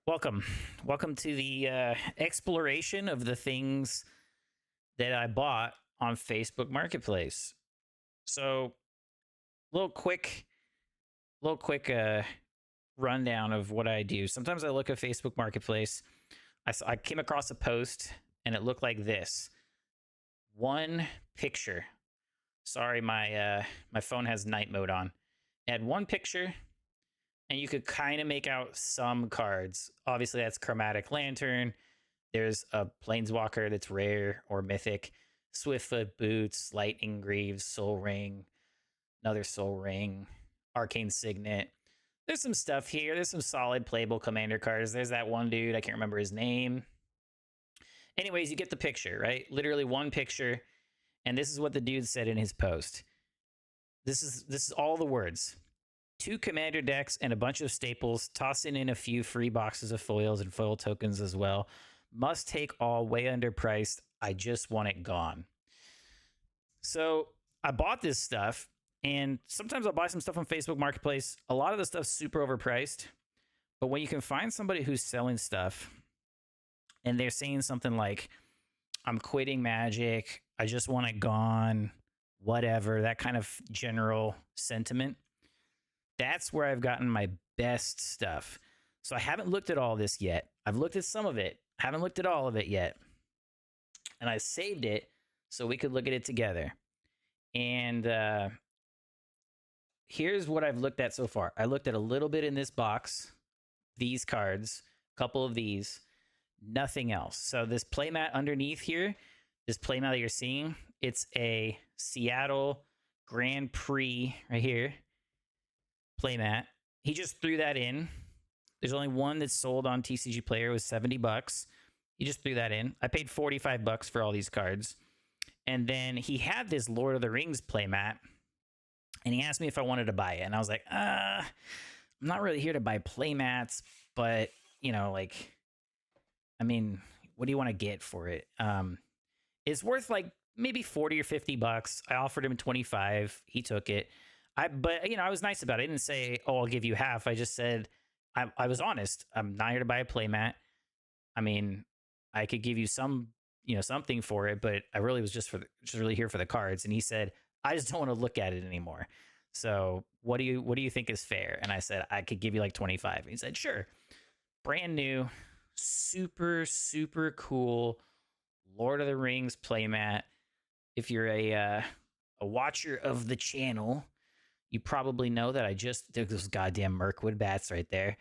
Welcome. Welcome to the exploration of the things that I bought on Facebook Marketplace. So, little quick, little quick rundown of what I do. Sometimes I look at Facebook Marketplace. I came across a post and it looked like this. One picture. Sorry, my phone has night mode on. It had one picture and you could kind of make out some cards. Obviously, that's Chromatic Lantern. There's a Planeswalker that's rare or mythic. Swiftfoot Boots, Lightning Greaves, Soul Ring, another Soul Ring, Arcane Signet. There's some stuff here. There's some solid playable commander cards. There's that one dude. I can't remember his name. Anyways, you get the picture, right? Literally one picture. And this is what the dude said in his post. This is all the words. 2 commander decks and a bunch of staples, tossing in a few free boxes of foils and foil tokens as well. Must take all, way underpriced. I just want it gone. So I bought this stuff, and sometimes I'll buy some stuff on Facebook Marketplace. A lot of the stuff's super overpriced, but when you can find somebody who's selling stuff and they're saying something like, I'm quitting Magic, I just want it gone, whatever, that kind of general sentiment, that's where I've gotten my best stuff. So I haven't looked at all this yet. I've looked at some of it. Haven't looked at all of it yet. And I saved it so we could look at it together. And here's what I've looked at so far. I looked at a little bit in this box, these cards, a couple of these, nothing else. So this playmat underneath here, this playmat that you're seeing, it's a Seattle Grand Prix right here playmat. He just threw that in. There's only one that's sold on TCG Player. It was $70. He just threw that in. I paid $45 for all these cards. And then he had this Lord of the Rings playmat, and he asked me if I wanted to buy it. And I was like, I'm not really here to buy playmats, but, you know, like, I mean, what do you want to get for it? It's worth like maybe 40 or $50. I offered him 25. He took it. But you know, I was nice about it. I didn't say, "Oh, I'll give you half." I just said, I was honest. I'm not here to buy a playmat. I mean, I could give you some, you know, something for it, but I really was just really here for the cards. And he said, I just don't want to look at it anymore. So what do you think is fair? And I said, I could give you like 25. And he said, sure. Brand new, super cool Lord of the Rings playmat. If you're a watcher of the channel, you probably know that I just took those goddamn Mirkwood bats right there.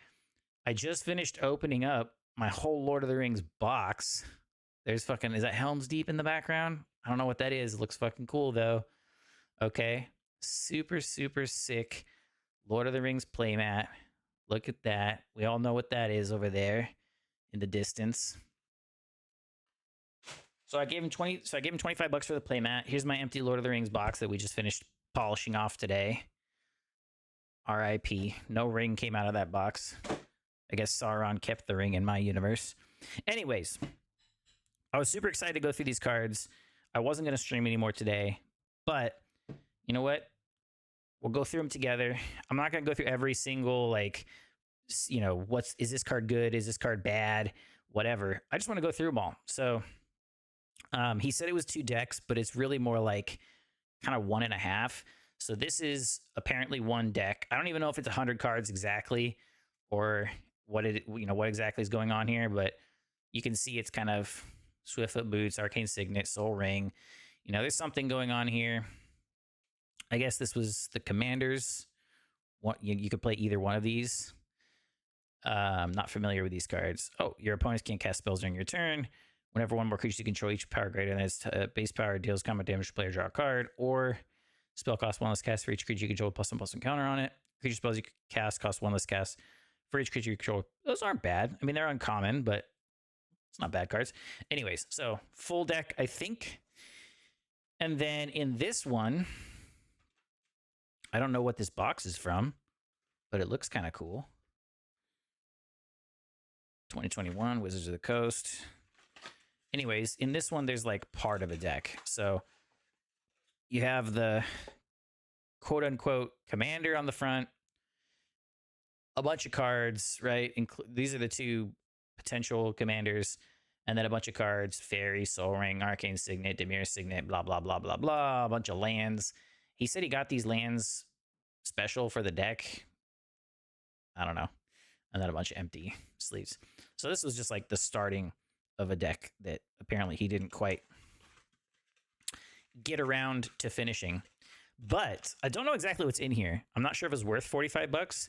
I just finished opening up my whole Lord of the Rings box. There's fucking, is that Helm's Deep in the background? I don't know what that is. It looks fucking cool though. Okay. Super sick Lord of the Rings playmat. Look at that. We all know what that is over there in the distance. So I gave him $25 for the playmat. Here's my empty Lord of the Rings box that we just finished polishing off today. RIP. No ring came out of that box. I guess Sauron kept the ring in my universe. Anyways, I was super excited to go through these cards. I wasn't going to stream anymore today, but you know what? We'll go through them together. I'm not going to go through every single, like, you know, is this card good? Is this card bad? Whatever. I just want to go through them all. So he said it was 2 decks, but it's really more like kind of 1.5. So this is apparently 1 deck. I don't even know if it's 100 cards exactly, or what exactly is going on here, but you can see it's kind of Swiftfoot Boots, Arcane Signet, Soul Ring. You know, there's something going on here. I guess this was the Commanders. You could play either one of these. I'm not familiar with these cards. Oh, your opponents can't cast spells during your turn. Whenever one more creature you control, each power greater than its base power, deals combat damage to player, draw a card, or spell costs 1 less cast for each creature you control, +1/+1 counter on it. Creature spells you cast cost 1 less cast for each creature you control. Those aren't bad. I mean, they're uncommon, but it's not bad cards. Anyways, so full deck, I think. And then in this one, I don't know what this box is from, but it looks kind of cool. 2021 Wizards of the Coast. Anyways, in this one, there's like part of a deck. So you have the quote unquote commander on the front. a bunch of cards, right? These are the 2 potential commanders, and then a bunch of cards: Fairy, Soul Ring, Arcane Signet, Dimir Signet, blah blah blah blah blah. A bunch of lands. He said he got these lands special for the deck. I don't know. And then a bunch of empty sleeves. So this was just like the starting of a deck that apparently he didn't quite get around to finishing. But I don't know exactly what's in here. I'm not sure if it's worth 45 bucks,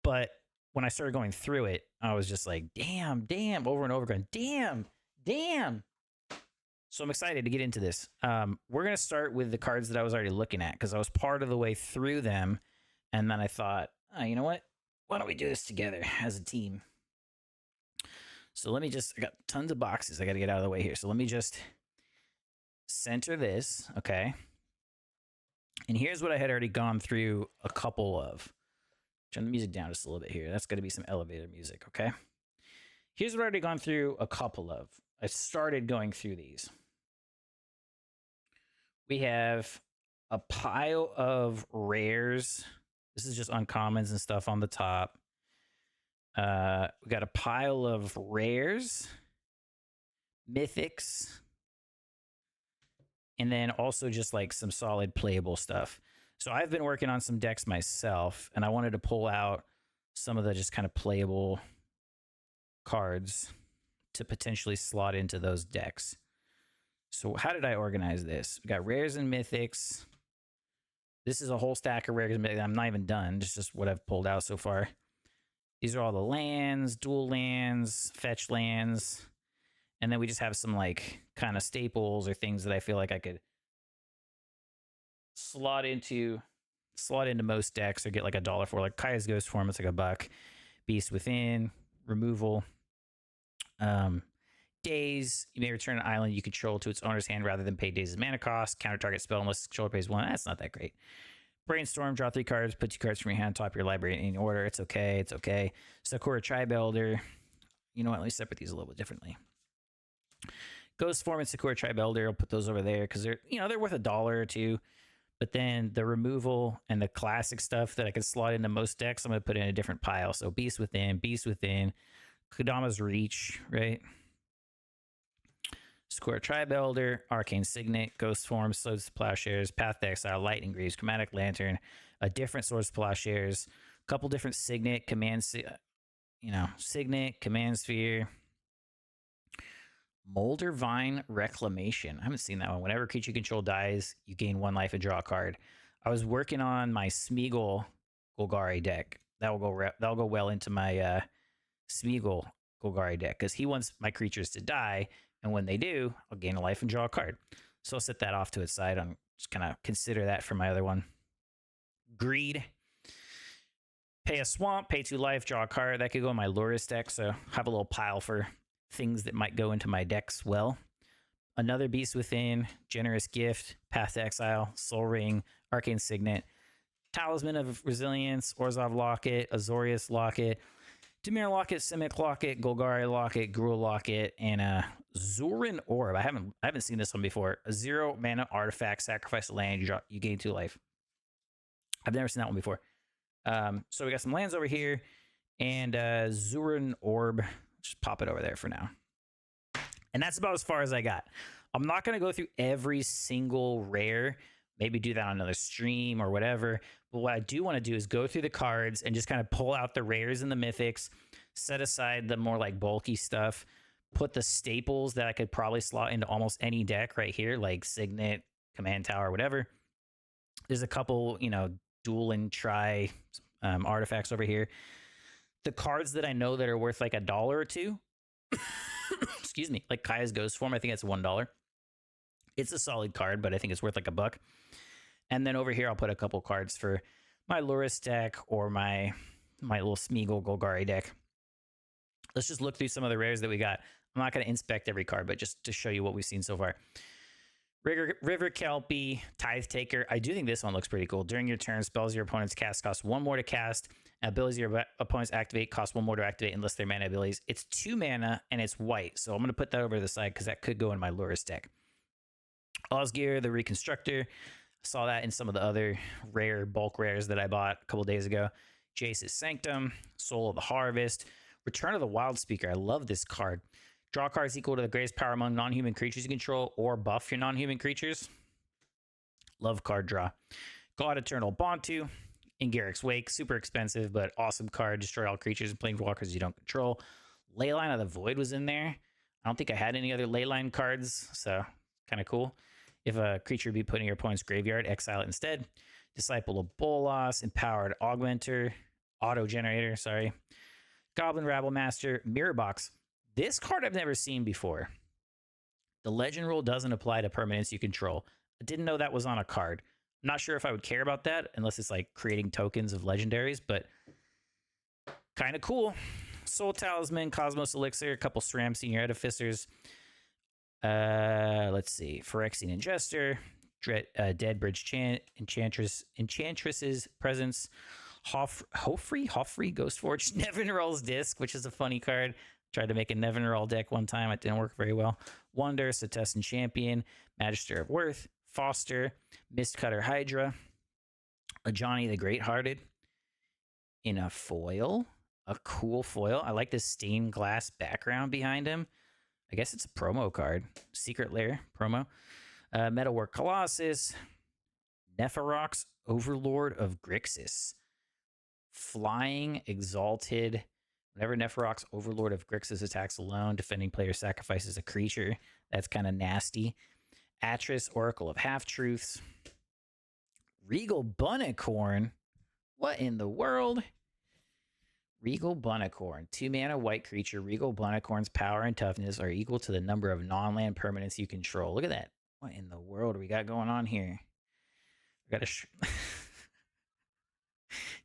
but when I started going through it, I was just like, damn, over and over again. Damn. So I'm excited to get into this. We're going to start with the cards that I was already looking at because I was part of the way through them. And then I thought, oh, you know what? Why don't we do this together as a team? So I got tons of boxes I got to get out of the way here. So let me just center this, okay? And here's what I had already gone through a couple of. Turn the music down just a little bit here. That's going to be some elevator music, okay? Here's what I've already gone through a couple of. I started going through these. We have a pile of rares. This is just uncommons and stuff on the top. We got a pile of rares, mythics, and then also just like some solid playable stuff. So I've been working on some decks myself, and I wanted to pull out some of the just kind of playable cards to potentially slot into those decks. So how did I organize this? We got rares and mythics. This is a whole stack of rares and mythics. I'm not even done. It's just what I've pulled out so far. These are all the lands, dual lands, fetch lands. And then we just have some like kind of staples or things that I feel like I could slot into most decks or get like $1 for. Like Kaya's Ghost Form, it's like $1. Beast Within, removal. Days, you may return an island you control to its owner's hand rather than pay Days' mana cost. Counter target spell unless the controller pays 1. That's not that great. Brainstorm, draw 3 cards, put 2 cards from your hand, top your library in any order. It's okay. Sakura Tribe Elder. You know what? Let me separate these a little bit differently. Ghost Form and Sakura Tribe Elder. I'll put those over there because they're worth $1 or $2. But then the removal and the classic stuff that I can slot into most decks, I'm going to put in a different pile. So Beast Within, Kodama's Reach, right? Sakura Tribe Elder, Arcane Signet, Ghost Form, Swords to Plowshares, Path to Exile, Lightning Greaves, Chromatic Lantern, a different Swords to Plowshares, a couple different Signet, Signet, Command Sphere, Molder Vine Reclamation. I haven't seen that one. Whenever a creature you control dies, you gain 1 life and draw a card. I was working on my Smeagol Golgari deck. That'll go well into my Smeagol Golgari deck because he wants my creatures to die. And when they do, I'll gain a life and draw a card. So I'll set that off to its side. I'm just going to consider that for my other one. Greed. Pay a swamp, pay 2 life, draw a card. That could go in my Lurrus deck. So have a little pile for things that might go into my decks well. Another Beast Within, Generous Gift, Path to Exile, Soul Ring, Arcane Signet, Talisman of Resilience, Orzhov Locket, Azorius Locket, Dimir Locket, Simic Locket, Golgari Locket, Gruul Locket, and a Zurin Orb. I haven't seen this one before. A 0 mana artifact, sacrifice a land, you gain 2 life. I've never seen that one before. So we got some lands over here, and Zurin Orb. Just pop it over there for now. And that's about as far as I got. I'm not going to go through every single rare. Maybe do that on another stream or whatever. But what I do want to do is go through the cards and just kind of pull out the rares and the mythics, set aside the more like bulky stuff, put the staples that I could probably slot into almost any deck right here, like Signet, Command Tower, whatever. There's a couple, dual and try artifacts over here. The cards that I know that are worth like $1 or $2, excuse me, like Kaya's Ghost Form, I think it's $1. It's a solid card, but I think it's worth like $1. And then over here, I'll put a couple cards for my Lurrus deck or my little Smeagol Golgari deck. Let's just look through some of the rares that we got. I'm not going to inspect every card, but just to show you what we've seen so far. River Kelpie, Tithe Taker. I do think this one looks pretty cool. During your turn, spells your opponents cast cost 1 more to cast. Abilities your opponents activate cost 1 more to activate unless they're mana abilities. It's 2 mana and it's white, so I'm going to put that over to the side because that could go in my Lurrus deck. Osgir, the Reconstructor. Saw that in some of the other rare bulk rares that I bought a couple days ago. Jace's Sanctum, Soul of the Harvest, Return of the Wild Speaker. I love this card. Draw cards equal to the greatest power among non-human creatures you control, or buff your non-human creatures. Love card draw. God Eternal Bontu, in Garrick's Wake. Super expensive, but awesome card. Destroy all creatures and planeswalkers you don't control. Leyline of the Void was in there. I don't think I had any other Leyline cards, so kind of cool. If a creature be put in your opponent's graveyard, exile it instead. Disciple of Bolas, Empowered Augmenter, Auto Generator, sorry. Goblin Rabble Master, Mirror Box. This card I've never seen before. The legend rule doesn't apply to permanents you control. I didn't know that was on a card. I'm not sure if I would care about that unless it's like creating tokens of legendaries, but kind of cool. Soul Talisman, Cosmos Elixir, a couple SRAM Senior Artificers. Let's see. Phyrexian Ingester, Deadbridge Enchantress's Presence, Hofri Ghostforge, Nevinyrral's Disc, which is a funny card. Tried to make a Nevinyrral deck one time. It didn't work very well. Wonder, Setessan Champion, Magister of Worth, Foster, Mistcutter Hydra, a Johnny the Great-Hearted in a foil, a cool foil. I like this stained glass background behind him. I guess it's a promo card. Secret Lair promo. Metalwork Colossus, Neferox, Overlord of Grixis. Flying, Exalted. Whenever Neferox, Overlord of Grixis attacks alone, defending player sacrifices a creature. That's kind of nasty. Atris, Oracle of Half-Truths. Regal Bunnicorn. What in the world? Regal Bunnicorn. 2-mana white creature. Regal Bunnicorn's power and toughness are equal to the number of non-land permanents you control. Look at that. What in the world do we got going on here? We got a...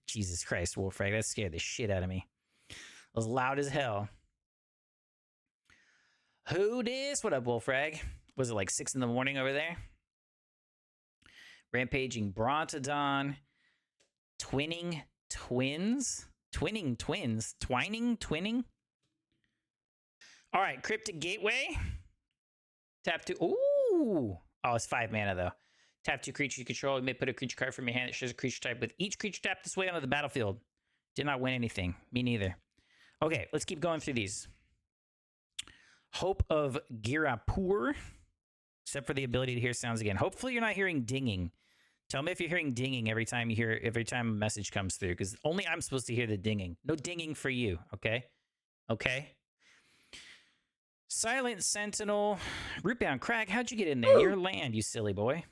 Jesus Christ, Wolfrag. That scared the shit out of me. It was loud as hell. Who dis? What up, Wolfrag? Was it like 6 in the morning over there? Rampaging Brontodon. Twinning Twins? Twinning Twins? Twining Twinning? All right, Cryptic Gateway. Tap 2. Ooh. Oh, it's 5 mana, though. Tap 2 creature you control. You may put a creature card from your hand that shares a creature type with each creature tapped this way onto the battlefield. Did not win anything. Me neither. Okay, let's keep going through these. Hope of Girapur. Except for the ability to hear sounds again. Hopefully you're not hearing dinging. Tell me if you're hearing dinging every time a message comes through, because only I'm supposed to hear the dinging. No dinging for you, okay? Okay. Silent Sentinel. Rootbound Crag. How'd you get in there? Your land, you silly boy.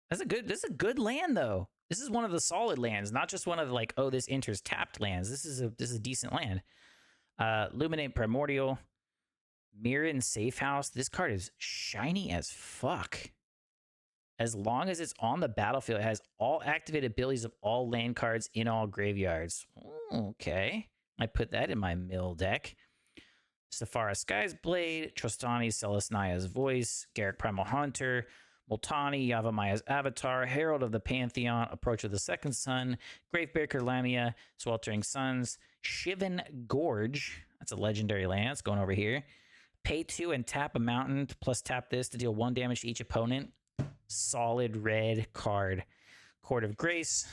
This is a good land, though. This is one of the solid lands, not just one of the, like, oh, this enters tapped lands. This is a decent land. Luminate Primordial. Mirren Safe House. This card is shiny as fuck. As long as it's on the battlefield, it has all activated abilities of all land cards in all graveyards. Okay. I put that in my mill deck. Safara Sky's Blade, Trostani Celesnaya's Voice, Garrick Primal Hunter, Multani, Yavamaya's Avatar, Herald of the Pantheon, Approach of the Second Sun, Gravebreaker Lamia, Sweltering Suns, Shivan Gorge. That's a legendary land. It's going over here. Pay 2 and tap a mountain, plus tap this to deal 1 damage to each opponent. Solid red card. Court of Grace,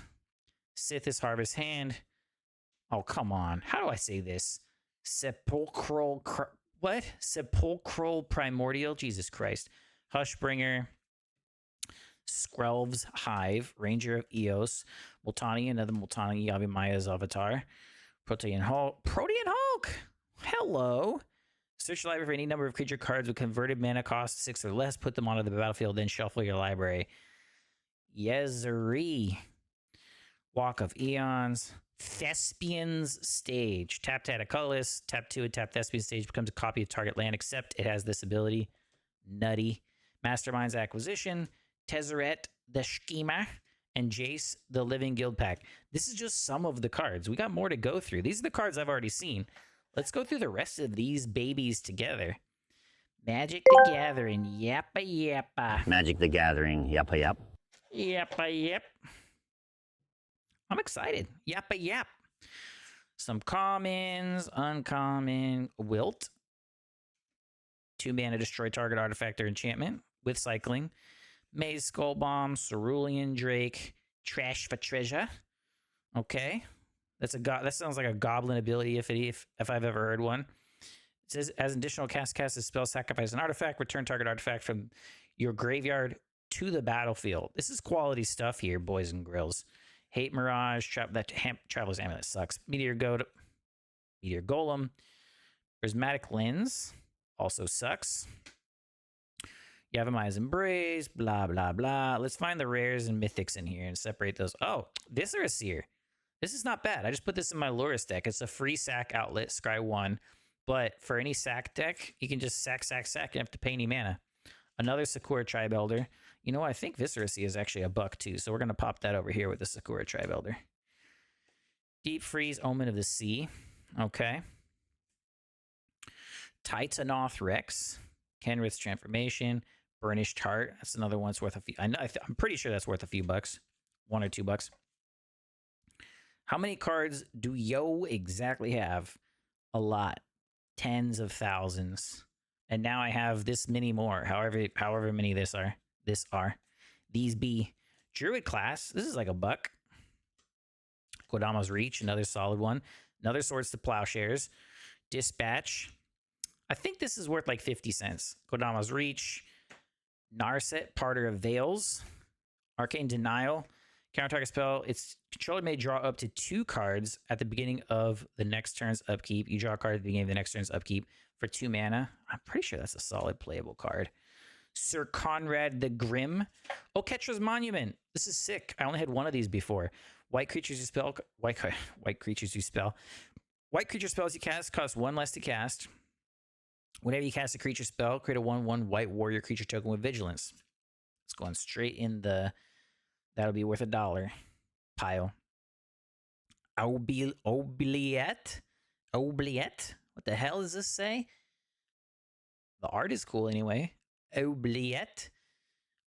Sithis Harvest Hand. Oh, come on. How do I say this? Sepulchral Primordial. Jesus Christ. Hushbringer. Skrelv's Hive. Ranger of Eos. Multani, another Multani, Yavamaya's Avatar. Protean Hulk. Hello. Search your library for any number of creature cards with converted mana cost 6 or less. Put them onto the battlefield, then shuffle your library. Yezeri. Walk of Eons. Thespian's Stage. Tap to add a colorless. Tap 2 and tap Thespian's Stage becomes a copy of target land, except it has this ability. Nutty. Mastermind's Acquisition. Tezzeret the Schema. And Jace the Living Guild Pack. This is just some of the cards. We got more to go through. These are the cards I've already seen. Let's go through the rest of these babies together. Magic the Gathering. Yappa yappa. Magic the Gathering. Yappa yap. Yappa yap. I'm excited. Yappa yap. Some commons, uncommon. Wilt. 2 mana destroy target artifact or enchantment with cycling. Maze Skull Bomb. Cerulean Drake. Trash for Treasure. Okay. That sounds like a goblin ability if I've ever heard one. It says, as an additional cast a spell, sacrifice an artifact, return target artifact from your graveyard to the battlefield. This is quality stuff here, boys and grills. Hate Mirage, Traveler's Amulet sucks. Meteor Golem, Prismatic Lens also sucks. Yavimai's Embrace, blah, blah, blah. Let's find the rares and mythics in here and separate those. Oh, Viscera Seer. This is not bad. I just put this in my Lurus deck. It's a free sack outlet, Scry 1. But for any sack deck, you can just sack. You don't have to pay any mana. Another Sakura Tribe Elder. You know, I think Viscera Seer is actually a buck too. So we're going to pop that over here with the Sakura Tribe Elder. Deep Freeze, Omen of the Sea. Okay. Titanoth Rex. Kenrith's Transformation. Burnished Heart. That's another one that's worth a few. I'm pretty sure that's worth a few bucks. $1 or $2. How many cards do yo exactly have? A lot. Tens of thousands. And now I have this many more. However many these be. Druid class. This is like a buck. Kodama's Reach, another solid one. Another Swords to Plowshares. Dispatch. I think this is worth like 50 cents. Kodama's Reach. Narset, Parter of Veils. Arcane Denial. Counter target spell. Its controller may draw up to 2 cards at the beginning of the next turn's upkeep. You draw a card at the beginning of the next turn's upkeep for 2 mana. I'm pretty sure that's a solid playable card. Sir Conrad the Grim. Oh, Ketra's Monument. This is sick. I only had one of these before. White creatures you spell. White creatures you spell. White creature spells you cast cost 1 less to cast. Whenever you cast a creature spell, create a 1/1 white warrior creature token with vigilance. It's going straight in the... That'll be worth $1 pile. Oubliette? What the hell does this say? The art is cool anyway. Oubliette.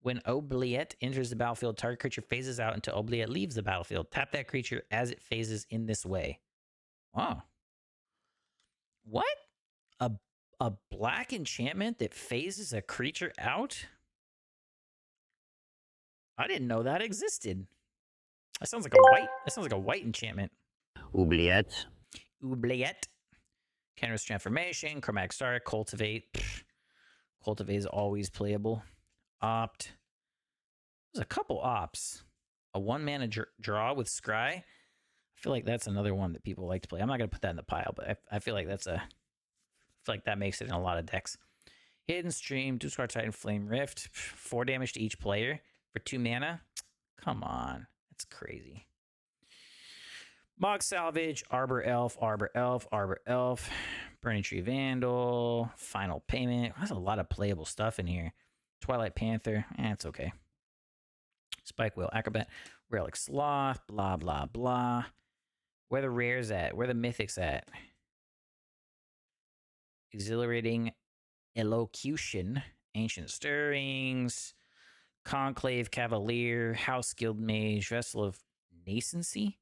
When Oubliette enters the battlefield, target creature phases out until Oubliette leaves the battlefield. Tap that creature as it phases in this way. Wow. What? A black enchantment that phases a creature out? I didn't know that existed. That sounds like a white enchantment. Oubliette. Oubliette. Kenrith's Transformation. Chromatic Star. Cultivate. Cultivate is always playable. Opt. There's a couple opts. A 1-mana draw with Scry. I feel like that's another one that people like to play. I'm not going to put that in the pile, but I feel like that makes it in a lot of decks. Hidden Stream. Duskar Titan Flame Rift. 4 damage to each player. For 2 mana? Come on. That's crazy. Mog Salvage, Arbor Elf, Burning Tree Vandal, Final Payment. There's a lot of playable stuff in here. Twilight Panther. It's okay. Spike Wheel, Acrobat, Relic Sloth, blah, blah, blah. Where the rares at? Where the mythics at? Exhilarating Elocution, Ancient Stirrings, Conclave Cavalier, House Guild Mage, Vessel of Nascency.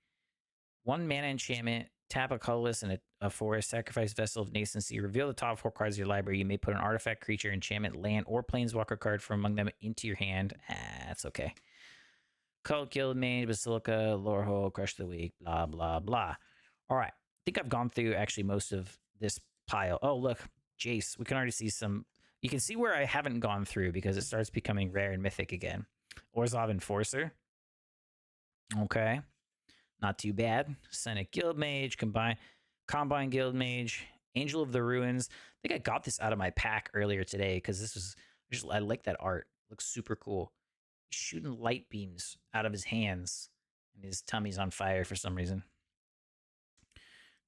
1 mana enchantment, tap a colorless and a forest, sacrifice Vessel of Nascency, reveal the top 4 cards of your library. You may put an artifact, creature, enchantment, land, or planeswalker card from among them into your hand. That's okay. Cult Guild Mage, Basilica, Lorehole, Crush the Weak, blah, blah, blah. All right. I think I've gone through actually most of this pile. Oh, look, Jace. We can already see some... You can see where I haven't gone through because it starts becoming rare and mythic again. Orzhov Enforcer. Okay. Not too bad. Senate Guild Mage. Combine Guild Mage. Angel of the Ruins. I think I got this out of my pack earlier today because this was... I like that art. It looks super cool. He's shooting light beams out of his hands. And his tummy's on fire for some reason.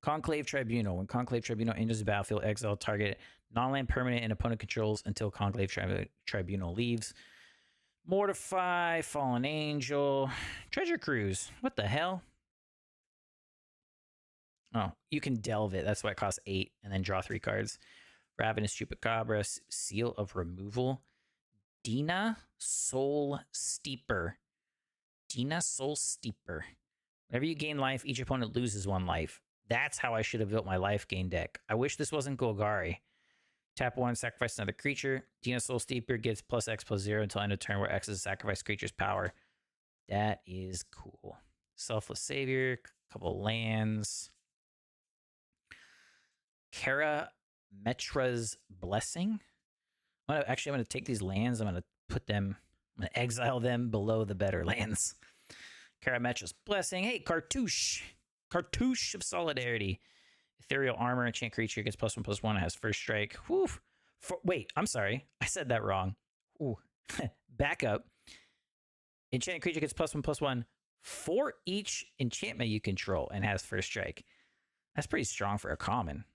Conclave Tribunal. When Conclave Tribunal enters the battlefield, exile target non-land permanent and opponent controls until Conclave Tribunal leaves. Mortify, Fallen Angel, Treasure Cruise. What the hell? Oh, you can delve it. That's why it costs 8 and then draw 3 cards. Ravenous Chupacabra, Seal of Removal. Dina Soul Steeper. Dina Soul Steeper. Whenever you gain life, each opponent loses 1 life. That's how I should have built my life gain deck. I wish this wasn't Golgari. Tap 1, sacrifice another creature. Dina Soul Steeper gets +X +0 until end of turn where X is a sacrificed creature's power. That is cool. Selfless Savior, couple lands. Kara Metra's Blessing. I'm gonna take these lands. I'm gonna exile them below the better lands. Kara Metra's Blessing. Hey, Cartouche. Cartouche of Solidarity. Ethereal Armor. Enchant creature gets +1/+1. It has first strike. Whew. Wait, I'm sorry. I said that wrong. Ooh. Back up. Enchant creature gets +1/+1 for each enchantment you control and has first strike. That's pretty strong for a common.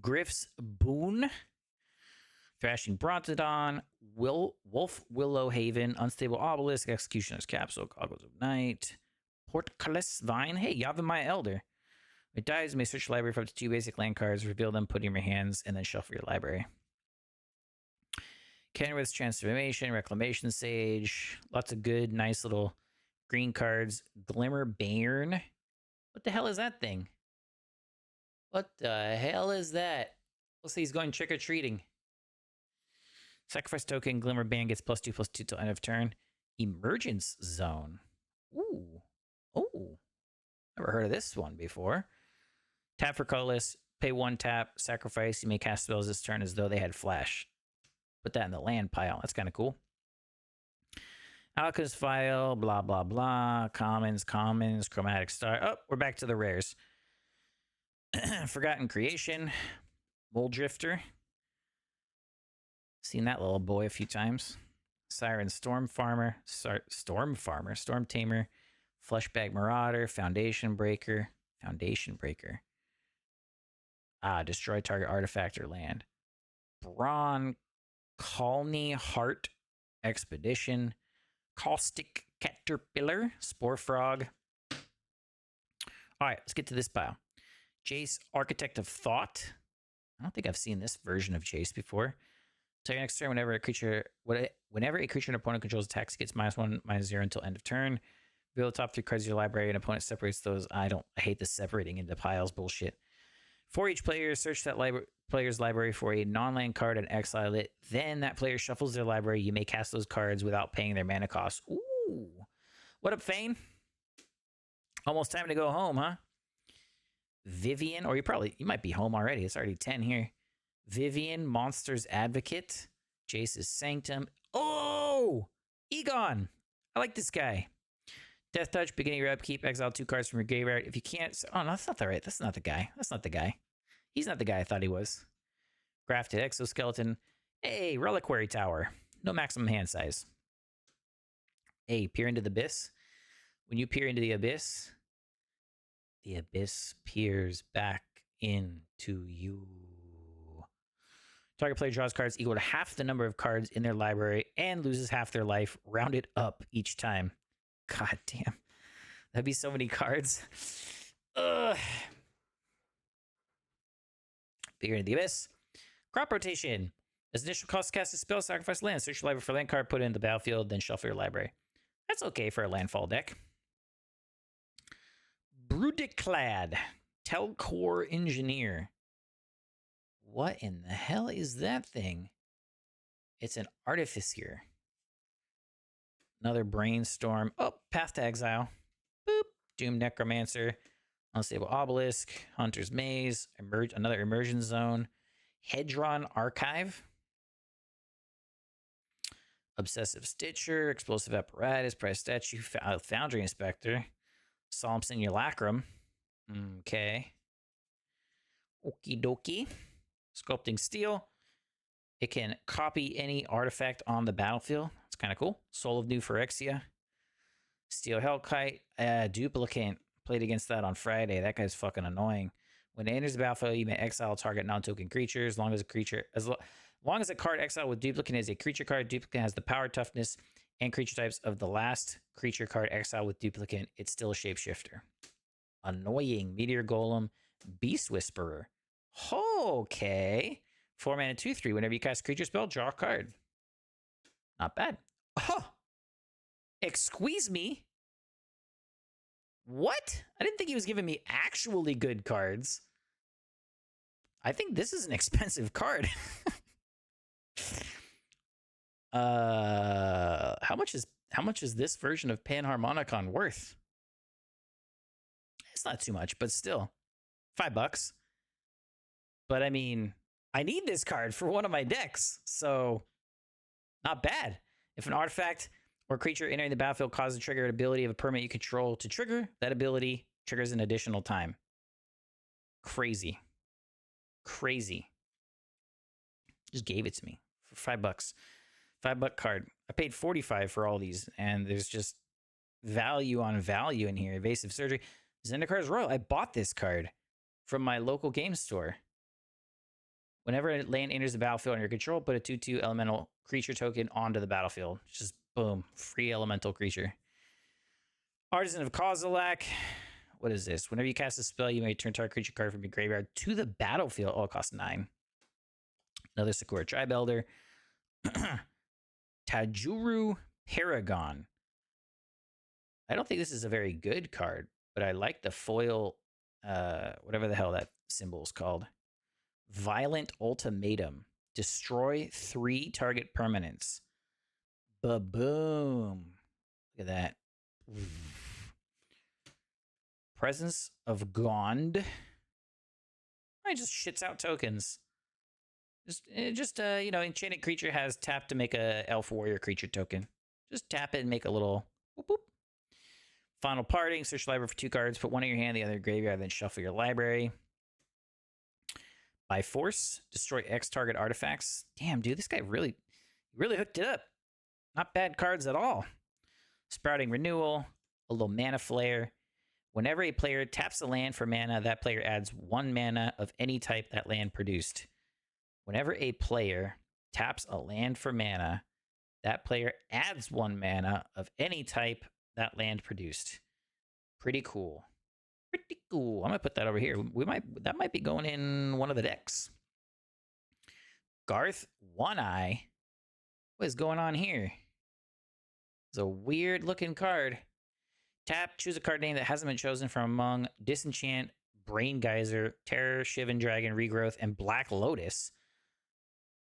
Griff's Boon. Thrashing Brontodon. Wolf Willow Haven. Unstable Obelisk. Executioner's Capsule. Goggles of Night. Portcullis Vine. Hey, Yavimaya Elder. When it dies, you may search your library for up to 2 basic land cards, reveal them, put them in your hands, and then shuffle your library. Kenrith's Transformation, Reclamation Sage. Lots of good, nice little green cards. Glimmer Bairn. What the hell is that thing? What the hell is that? Let's see, he's going trick-or-treating. Sacrifice token, Glimmer Bairn gets +2/+2 till end of turn. Emergence Zone. Ooh. Oh. Never heard of this one before. Tap for colorless, pay 1 tap, sacrifice. You may cast spells this turn as though they had flash. Put that in the land pile. That's kind of cool. Alchemist File, blah, blah, blah. Commons, Chromatic Star. Oh, we're back to the rares. Forgotten Creation, Mole Drifter. Seen that little boy a few times. Siren Storm Tamer, Fleshbag Marauder, Foundation Breaker. Destroy target artifact or land. Brawn Colney Heart Expedition. Caustic Caterpillar. Spore Frog. All right, let's get to this pile. Jace, Architect of Thought. I don't think I've seen this version of Jace before. Till your next turn, whenever a creature an opponent controls attacks, gets -1/-0 until end of turn. Reveal the top 3 cards of your library, and opponent separates those. I hate the separating into piles bullshit. For each player, search that player's library for a non-land card and exile it. Then that player shuffles their library. You may cast those cards without paying their mana cost. Ooh. What up, Fane? Almost time to go home, huh? Vivian, or you might be home already. It's already 10 here. Vivian, Monster's Advocate. Jace's Sanctum. Oh! Egon! I like this guy. Death Touch, beginning your upkeep, exile 2 cards from your graveyard. If you can't... Oh, no, that's not the right. That's not the guy. He's not the guy I thought he was. Grafted Exoskeleton. Hey, Reliquary Tower. No maximum hand size. Hey, peer into the abyss. When you peer into the abyss peers back into you. Target player draws cards equal to half the number of cards in their library and loses half their life, rounded up each time. God damn. That'd be so many cards. Ugh. Peer into the abyss. Crop rotation. As initial cost to cast a spell, sacrifice land. Search your library for a land card, put it in the battlefield, then shuffle your library. That's okay for a landfall deck. Brudiclad. Telcor Engineer. What in the hell is that thing? It's an Artificer. Another Brainstorm. Oh, Path to Exile. Boop. Doom Necromancer. Unstable Obelisk. Hunter's Maze. Another Immersion Zone. Hedron Archive. Obsessive Stitcher. Explosive Apparatus. Price Statue. Foundry Inspector. Solemn Simulacrum. Okay. Okie dokie. Sculpting Steel. It can copy any artifact on the battlefield. It's kind of cool. Soul of New Phyrexia. Steel Hellkite. Duplicate. Played against that on Friday. That guy's fucking annoying. When it enters the battlefield, you may exile target non-token creature. As long as a card exiled with duplicate is a creature card, duplicate has the power, toughness, and creature types of the last creature card exiled with duplicate. It's still a shapeshifter. Annoying. Meteor Golem. Beast Whisperer. Okay. 4 mana 2/3. Whenever you cast a creature spell, draw a card. Not bad. Oh! Excuse me? What? I didn't think he was giving me actually good cards. I think this is an expensive card. How How much is this version of Panharmonicon worth? It's not too much, but still, $5. But I mean, I need this card for one of my decks, so not bad. If an artifact or creature entering the battlefield causes a trigger ability of a permanent you control to trigger, that ability triggers an additional time. Crazy. Crazy. Just gave it to me for $5. $5 card. I paid $45 for all these, and there's just value on value in here. Evasive Surgery. Zendikar Royal. I bought this card from my local game store. Whenever a land enters the battlefield under your control, put a 2/2 elemental creature token onto the battlefield. Just boom, free elemental creature. Artisan of Kozilek. What is this? Whenever you cast a spell, you may turn target creature card from your graveyard to the battlefield. Oh, it costs 9. Another Sakura Tribe Elder. Tajuru Paragon. I don't think this is a very good card, but I like the foil, whatever the hell that symbol is called. Violent Ultimatum. Destroy 3 target permanents. Ba-boom. Look at that. Presence of Gond. It just shits out tokens. Enchanted creature has tap to make a elf warrior creature token. Just tap it and make a little whoop whoop. Final Parting. Search your library for 2 cards. Put one in your hand, the other in your graveyard, then shuffle your library. By Force. Destroy X target artifacts. Damn, dude, this guy really hooked it up. Not bad cards at all. Sprouting Renewal. A little Mana Flare. Whenever a player taps a land for mana, that player adds 1 mana of any type that land produced. Whenever a player taps a land for mana, that player adds 1 mana of any type that land produced. Pretty cool. Pretty cool. I'm gonna put that over here. That might be going in one of the decks. Garth One Eye. What is going on here? It's a weird looking card. Tap, choose a card name that hasn't been chosen from among Disenchant, Brain Geyser, Terror, Shivan Dragon, Regrowth, and Black Lotus.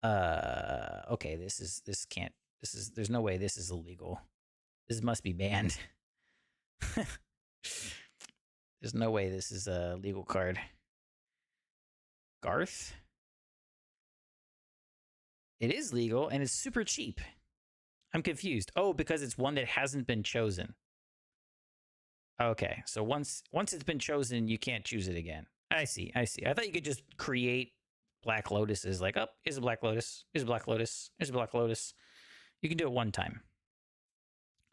Okay, there's no way this is illegal. This must be banned. There's no way this is a legal card. Garth? It is legal and it's super cheap. I'm confused. Oh, because it's one that hasn't been chosen. Okay, so once it's been chosen, you can't choose it again. I see. I thought you could just create Black Lotuses. Like, oh, here's a Black Lotus. Here's a Black Lotus. Here's a Black Lotus. You can do it one time.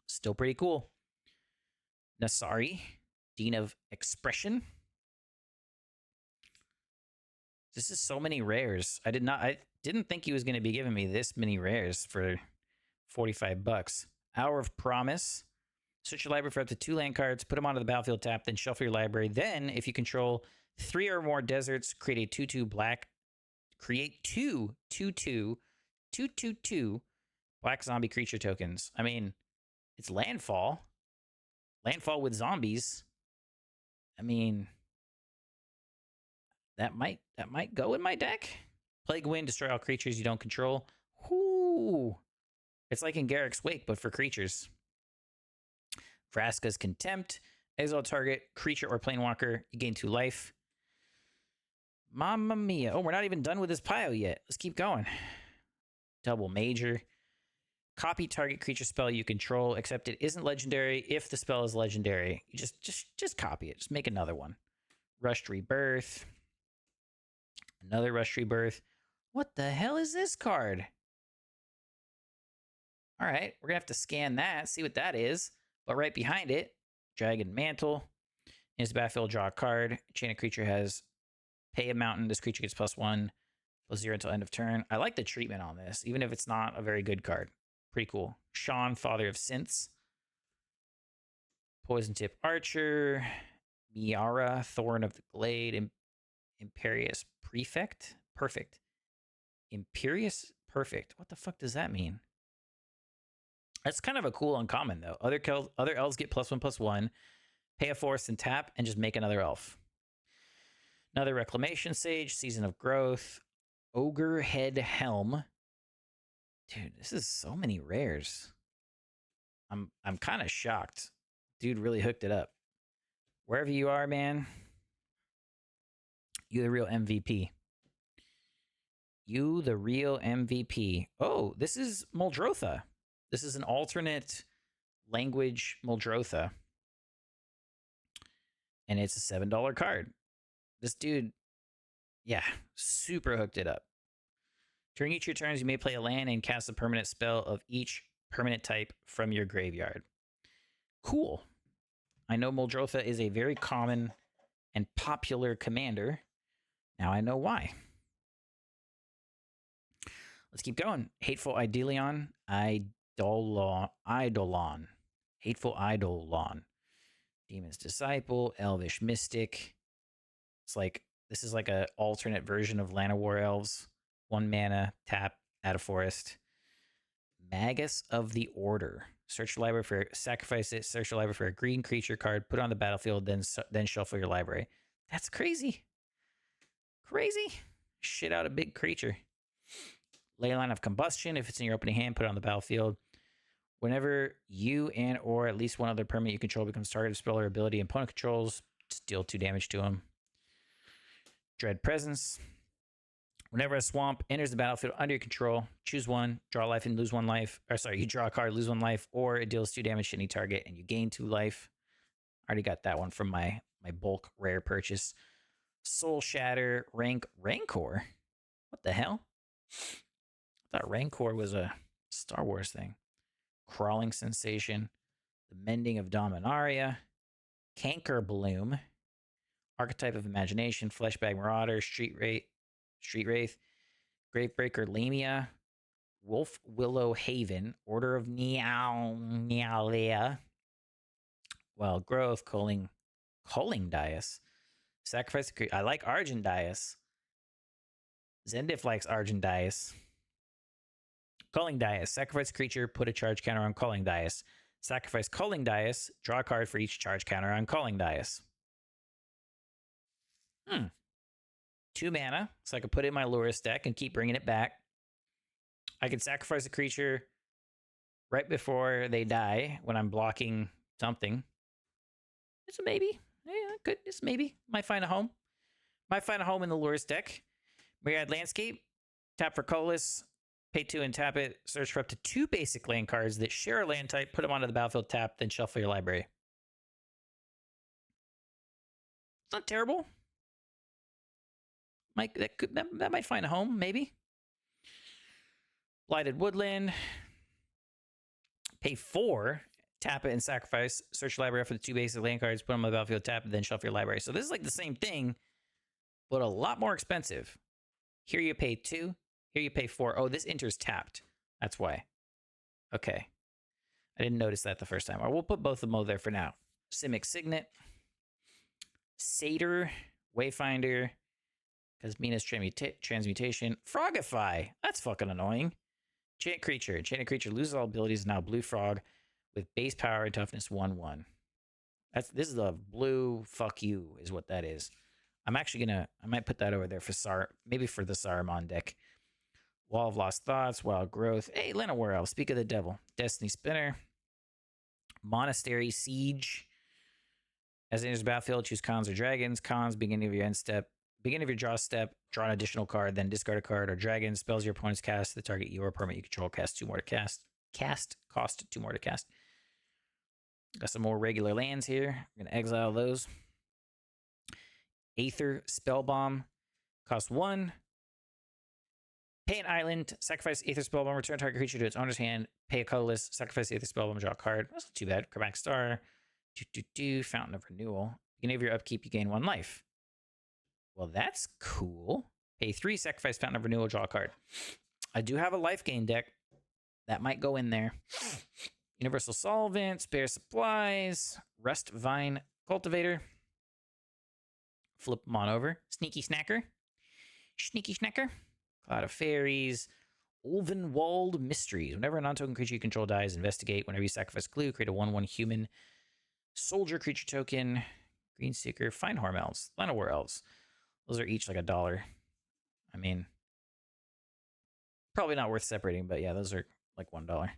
Still pretty cool. Nasari, Dean of Expression. This is so many rares. I didn't think he was going to be giving me this many rares for $45. Hour of Promise. Search your library for up to 2 land cards, put them onto the battlefield tap, then shuffle your library. Then, if you control 3 or more deserts, create a 2/2 black. Create 2 2/2 black zombie creature tokens. I mean, it's landfall. Landfall with zombies. I mean, that might go in my deck. Plague Wind, destroy all creatures you don't control. Whoo! It's like in Garrick's Wake, but for creatures. Vraska's Contempt. Exile target creature or planeswalker. You gain 2 life. Mamma mia. Oh, we're not even done with this pile yet. Let's keep going. Double Major. Copy target creature spell you control, except it isn't legendary. If the spell is legendary, you just copy it. Just make another one. Rushed Rebirth. Another Rushed Rebirth. What the hell is this card? All right, we're going to have to scan that, see what that is. But right behind it, Dragon Mantle. In its battlefield, draw a card. Chain of creature has pay a mountain. This creature gets +1, +0 until end of turn. I like the treatment on this, even if it's not a very good card. Pretty cool. Sean, Father of Synths. Poison Tip Archer. Miara, Thorn of the Glade. Imperious Prefect. Perfect. Imperious Perfect. What the fuck does that mean? That's kind of a cool uncommon, though. Other elves get +1/+1. Pay a force and tap, and just make another elf. Another Reclamation Sage. Season of Growth. Ogre Head Helm. Dude, this is so many rares. I'm kind of shocked. Dude really hooked it up. Wherever you are, man, you the real MVP. You the real MVP. Oh, this is Muldrotha. This is an alternate language Muldrotha. And it's a $7 card. This dude, yeah, super hooked it up. During each of your turns, you may play a land and cast a permanent spell of each permanent type from your graveyard. Cool. I know Muldrotha is a very common and popular commander. Now I know why. Let's keep going. Hateful Eidolon. Eidolon. Hateful Eidolon. Demon's Disciple. Elvish Mystic. It's like, this is like an alternate version of Llanowar Elves. 1 mana, tap, add a forest. Magus of the Order. Search your library for, sacrifice it, search your library for a green creature card, put it on the battlefield, then shuffle your library. That's crazy. Crazy. Shit out a big creature. Leyline of Combustion. If it's in your opening hand, put it on the battlefield. Whenever you and or at least one other permanent you control becomes target of spell or ability and opponent controls, just deal 2 damage to him. Dread Presence. Whenever a swamp enters the battlefield under your control, choose 1, draw a life and lose 1 life. Or sorry, you draw a card, lose 1 life, or it deals 2 damage to any target and you gain 2 life. I already got that one from my bulk rare purchase. Soul Shatter, Rancor. What the hell? I thought Rancor was a Star Wars thing. Crawling Sensation, the Mending of Dominaria, Canker Bloom, Archetype of Imagination, Fleshbag Marauder, Street Wraith, Gravebreaker Lamia, Wolf Willow Haven, Order of Nealia, Wild Growth, Culling Dias, Sacrifice. I like Argent Dias. Zendif likes Argent Dias. Culling Dias. Sacrifice creature, put a charge counter on Culling Dias. Sacrifice Culling Dias, draw a card for each charge counter on Culling Dias. 2 mana, so I could put it in my Lurrus deck and keep bringing it back. I could sacrifice a creature right before they die when I'm blocking something. It's a maybe. Yeah, good. It's maybe. Might find a home. Might find a home in the Lurrus deck. Myriad Landscape. Tap for colorless. Pay 2 and tap it. Search for up to 2 basic land cards that share a land type. Put them onto the battlefield, tap, then shuffle your library. It's not terrible. That might find a home, maybe. Blighted Woodland. Pay 4, tap it and sacrifice. Search your library for the 2 basic land cards. Put them on the battlefield, tap it, then shuffle your library. So this is like the same thing, but a lot more expensive. Here you pay 2. Here you pay 4. Oh, this enters tapped. That's why. Okay. I didn't notice that the first time. We'll put both of them over there for now. Simic Signet. Satyr. Wayfinder. Cosmina's Transmutation. Frogify. That's fucking annoying. Enchanted creature. Enchanted creature loses all abilities. Now blue frog with base power and toughness 1/1. This is a blue fuck you is what that is. I'm actually I might put that over there for maybe for the Saruman deck. Wall of Lost Thoughts, Wild Growth. Hey, Llanowar Elf, Speak of the Devil. Destiny Spinner. Monastery Siege. As it enters the battlefield, choose cons or dragons. Cons, beginning of your end step. Beginning of your draw step, draw an additional card, then discard a card or dragon. Spells your opponent's cast. The target you or permanent you control cost 2 more to cast. Cost 2 more to cast. Got some more regular lands here. I'm going to exile those. Aether Spellbomb. Cost 1. Pay an island. Sacrifice Aether Spellbomb. Return target creature to its owner's hand. Pay a colorless. Sacrifice Aether Spellbomb. Draw a card. That's not too bad. Chromatic Star. Fountain of Renewal. Beginning of your upkeep, you gain 1 life. Well, that's cool. Pay 3, sacrifice Fountain of Renewal, draw a card. I do have a life gain deck. That might go in there. Universal Solvent, Spare Supplies, Rust Vine Cultivator. Flip them on over. Sneaky Snacker. Cloud of Fairies. Ulvenwald Mysteries. Whenever a non-token creature you control dies, investigate. Whenever you sacrifice a clue, create a 1/1 human. Soldier creature token. Greenseeker. Feinhorn Elves. Llanowar Elves. Those are each like $1. I mean, probably not worth separating, but yeah, those are like $1.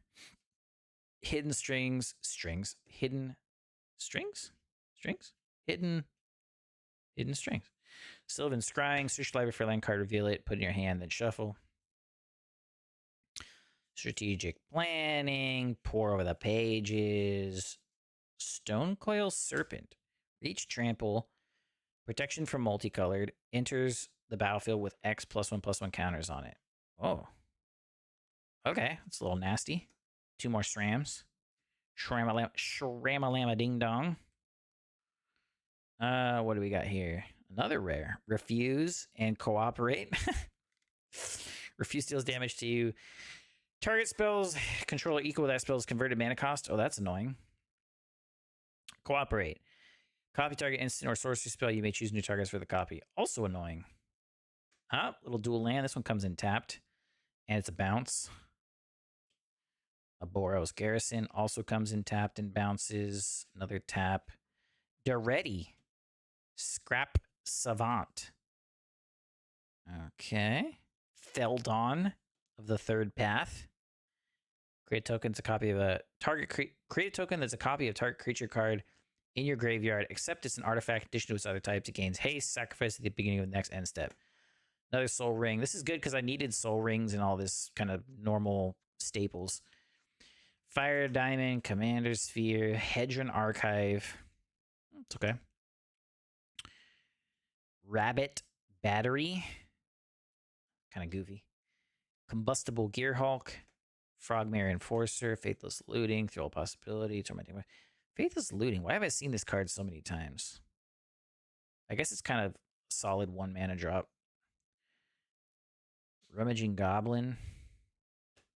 hidden strings, hidden strings, hidden strings. Sylvan Scrying, search library for a land card, reveal it, put it in your hand, then shuffle. Strategic planning, pour over the pages. Stonecoil Serpent, reach, trample, protection from multicolored, enters the battlefield with X +1/+1 counters on it. Oh. Okay, that's a little nasty. 2 more Srams. Shramalama Ding Dong. What do we got here? Another rare. Refuse and Cooperate. Refuse deals damage to you. Target spells controller equal with that spell's converted mana cost. Oh, that's annoying. Cooperate. Copy target instant or sorcery spell. You may choose new targets for the copy. Also annoying. Little dual land. This one comes in tapped. And it's a bounce. A Boros Garrison also comes in tapped and bounces. Another tap. Daretti. Scrap Savant. Okay. Feldon of the Third Path. Create a token. It's a copy of a target. Create a token that's a copy of target creature card in your graveyard, except it's an artifact addition to its other types. It gains haste, sacrifice at the beginning of the next end step. Another soul ring. This is good because I needed soul rings and all this kind of normal staples. Fire Diamond, Commander Sphere, Hedron Archive. It's okay. Rabbit Battery. Kind of goofy. Combustible Gearhulk. Frogmare Enforcer. Faithless Looting. Throw a Possibility. Faithless Looting. Why have I seen this card so many times? I guess it's kind of solid 1 mana drop. Rummaging Goblin.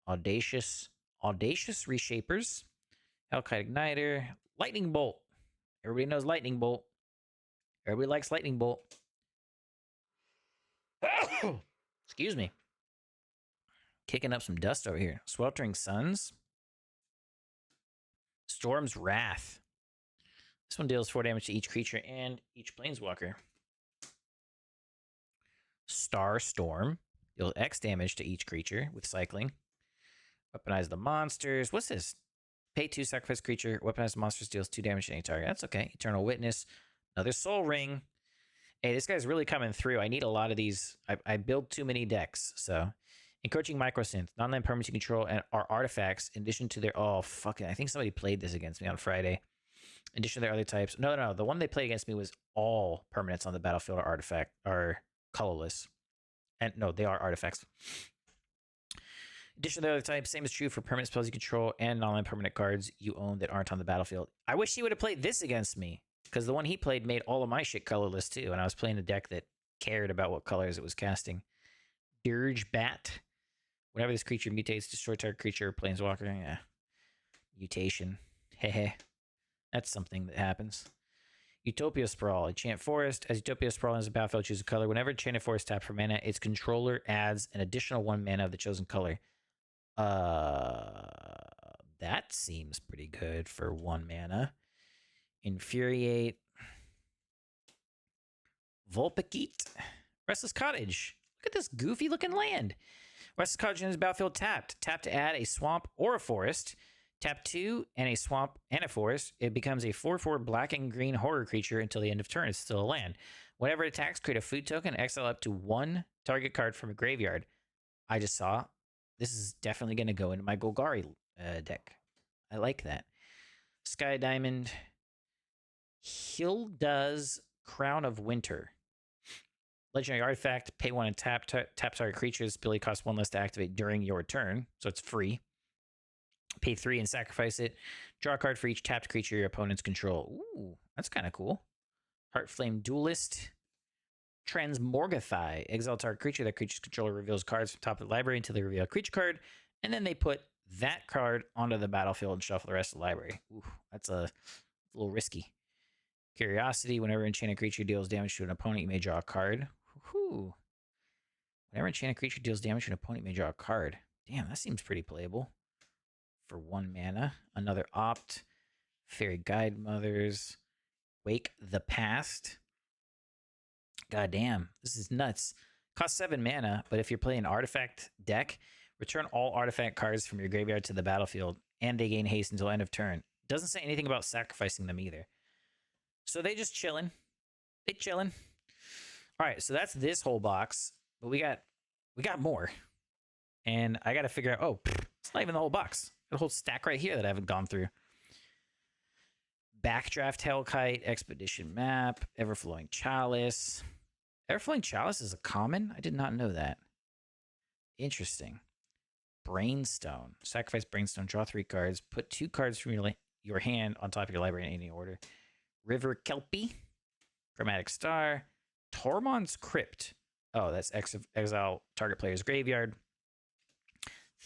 Audacious Reshapers. Hellkite Igniter. Lightning Bolt. Everybody knows Lightning Bolt. Everybody likes Lightning Bolt. Excuse me. Kicking up some dust over here. Sweltering Suns. Storm's Wrath. This one deals 4 damage to each creature and each planeswalker. Star Storm. Deals X damage to each creature with cycling. Weaponize the monsters. What's this? Pay 2, sacrifice creature. Weaponize the monsters, deals 2 damage to any target. That's okay. Eternal Witness. Another Soul Ring. Hey, this guy's really coming through. I need a lot of these. I build too many decks, so. Encroaching Microsynth. Non-land permanents you control and are artifacts in addition to their... Oh, fuck it. I think somebody played this against me on Friday. In addition to their other types. No. The one they played against me was all permanents on the battlefield are colorless. And no, they are artifacts. In addition to the other types, same is true for permanent spells you control and non-land permanent cards you own that aren't on the battlefield. I wish he would have played this against me, because the one he played made all of my shit colorless too, and I was playing a deck that cared about what colors it was casting. Dirge Bat. Whenever this creature mutates, destroy target creature or planeswalker. Yeah. Mutation. Hehe. That's something that happens. Utopia Sprawl. Enchant Forest. As Utopia Sprawl enters the battlefield, choose a color. Whenever Enchanted Forest taps for mana, its controller adds an additional 1 mana of the chosen color. That seems pretty good for 1 mana. Infuriate. Vulpikeet. Restless Cottage. Look at this goofy looking land. Restless Cottage enters the battlefield tapped. Tap to add a swamp or a forest. Tap 2 and a swamp and a forest. It becomes a 4/4 black and green horror creature until the end of turn. It's still a land. Whenever it attacks, create a food token, exile up to 1 target card from a graveyard. I just saw. This is definitely going to go into my Golgari deck. I like that. Sky Diamond. Hilda's Crown of Winter. Legendary artifact. Pay 1 and tap target creatures. Ability costs 1 less to activate during your turn, so it's free. Pay 3 and sacrifice it. Draw a card for each tapped creature your opponents control. Ooh, that's kind of cool. Heartflame Duelist. Transmorgify. Exile target creature. That creature's controller reveals cards from top of the library until they reveal a creature card, and then they put that card onto the battlefield and shuffle the rest of the library. Ooh, that's a little risky. Curiosity. Whenever enchanted creature deals damage to an opponent, you may draw a card. Whew. Whenever enchanted creature deals damage to an opponent, you may draw a card. Damn, that seems pretty playable. For 1 mana. Another Opt. Fairy Guide Mothers. Wake the Past. God damn, this is nuts. Costs 7 mana, but if you're playing an artifact deck, return all artifact cards from your graveyard to the battlefield. and they gain haste until end of turn. Doesn't say anything about sacrificing them either. So they just chilling. They chilling. All right, so that's this whole box, but we got more, and I got to figure out. Oh, it's not even the whole box. Got a whole stack right here that I haven't gone through. Backdraft Hellkite, Expedition Map, Everflowing Chalice. Everflowing Chalice is a common? I did not know that. Interesting. Brainstone. Sacrifice Brainstone, draw 3 cards, put 2 cards from your hand on top of your library in any order. River Kelpie, Chromatic Star, Tormund's Crypt. Oh, that's exile target player's graveyard.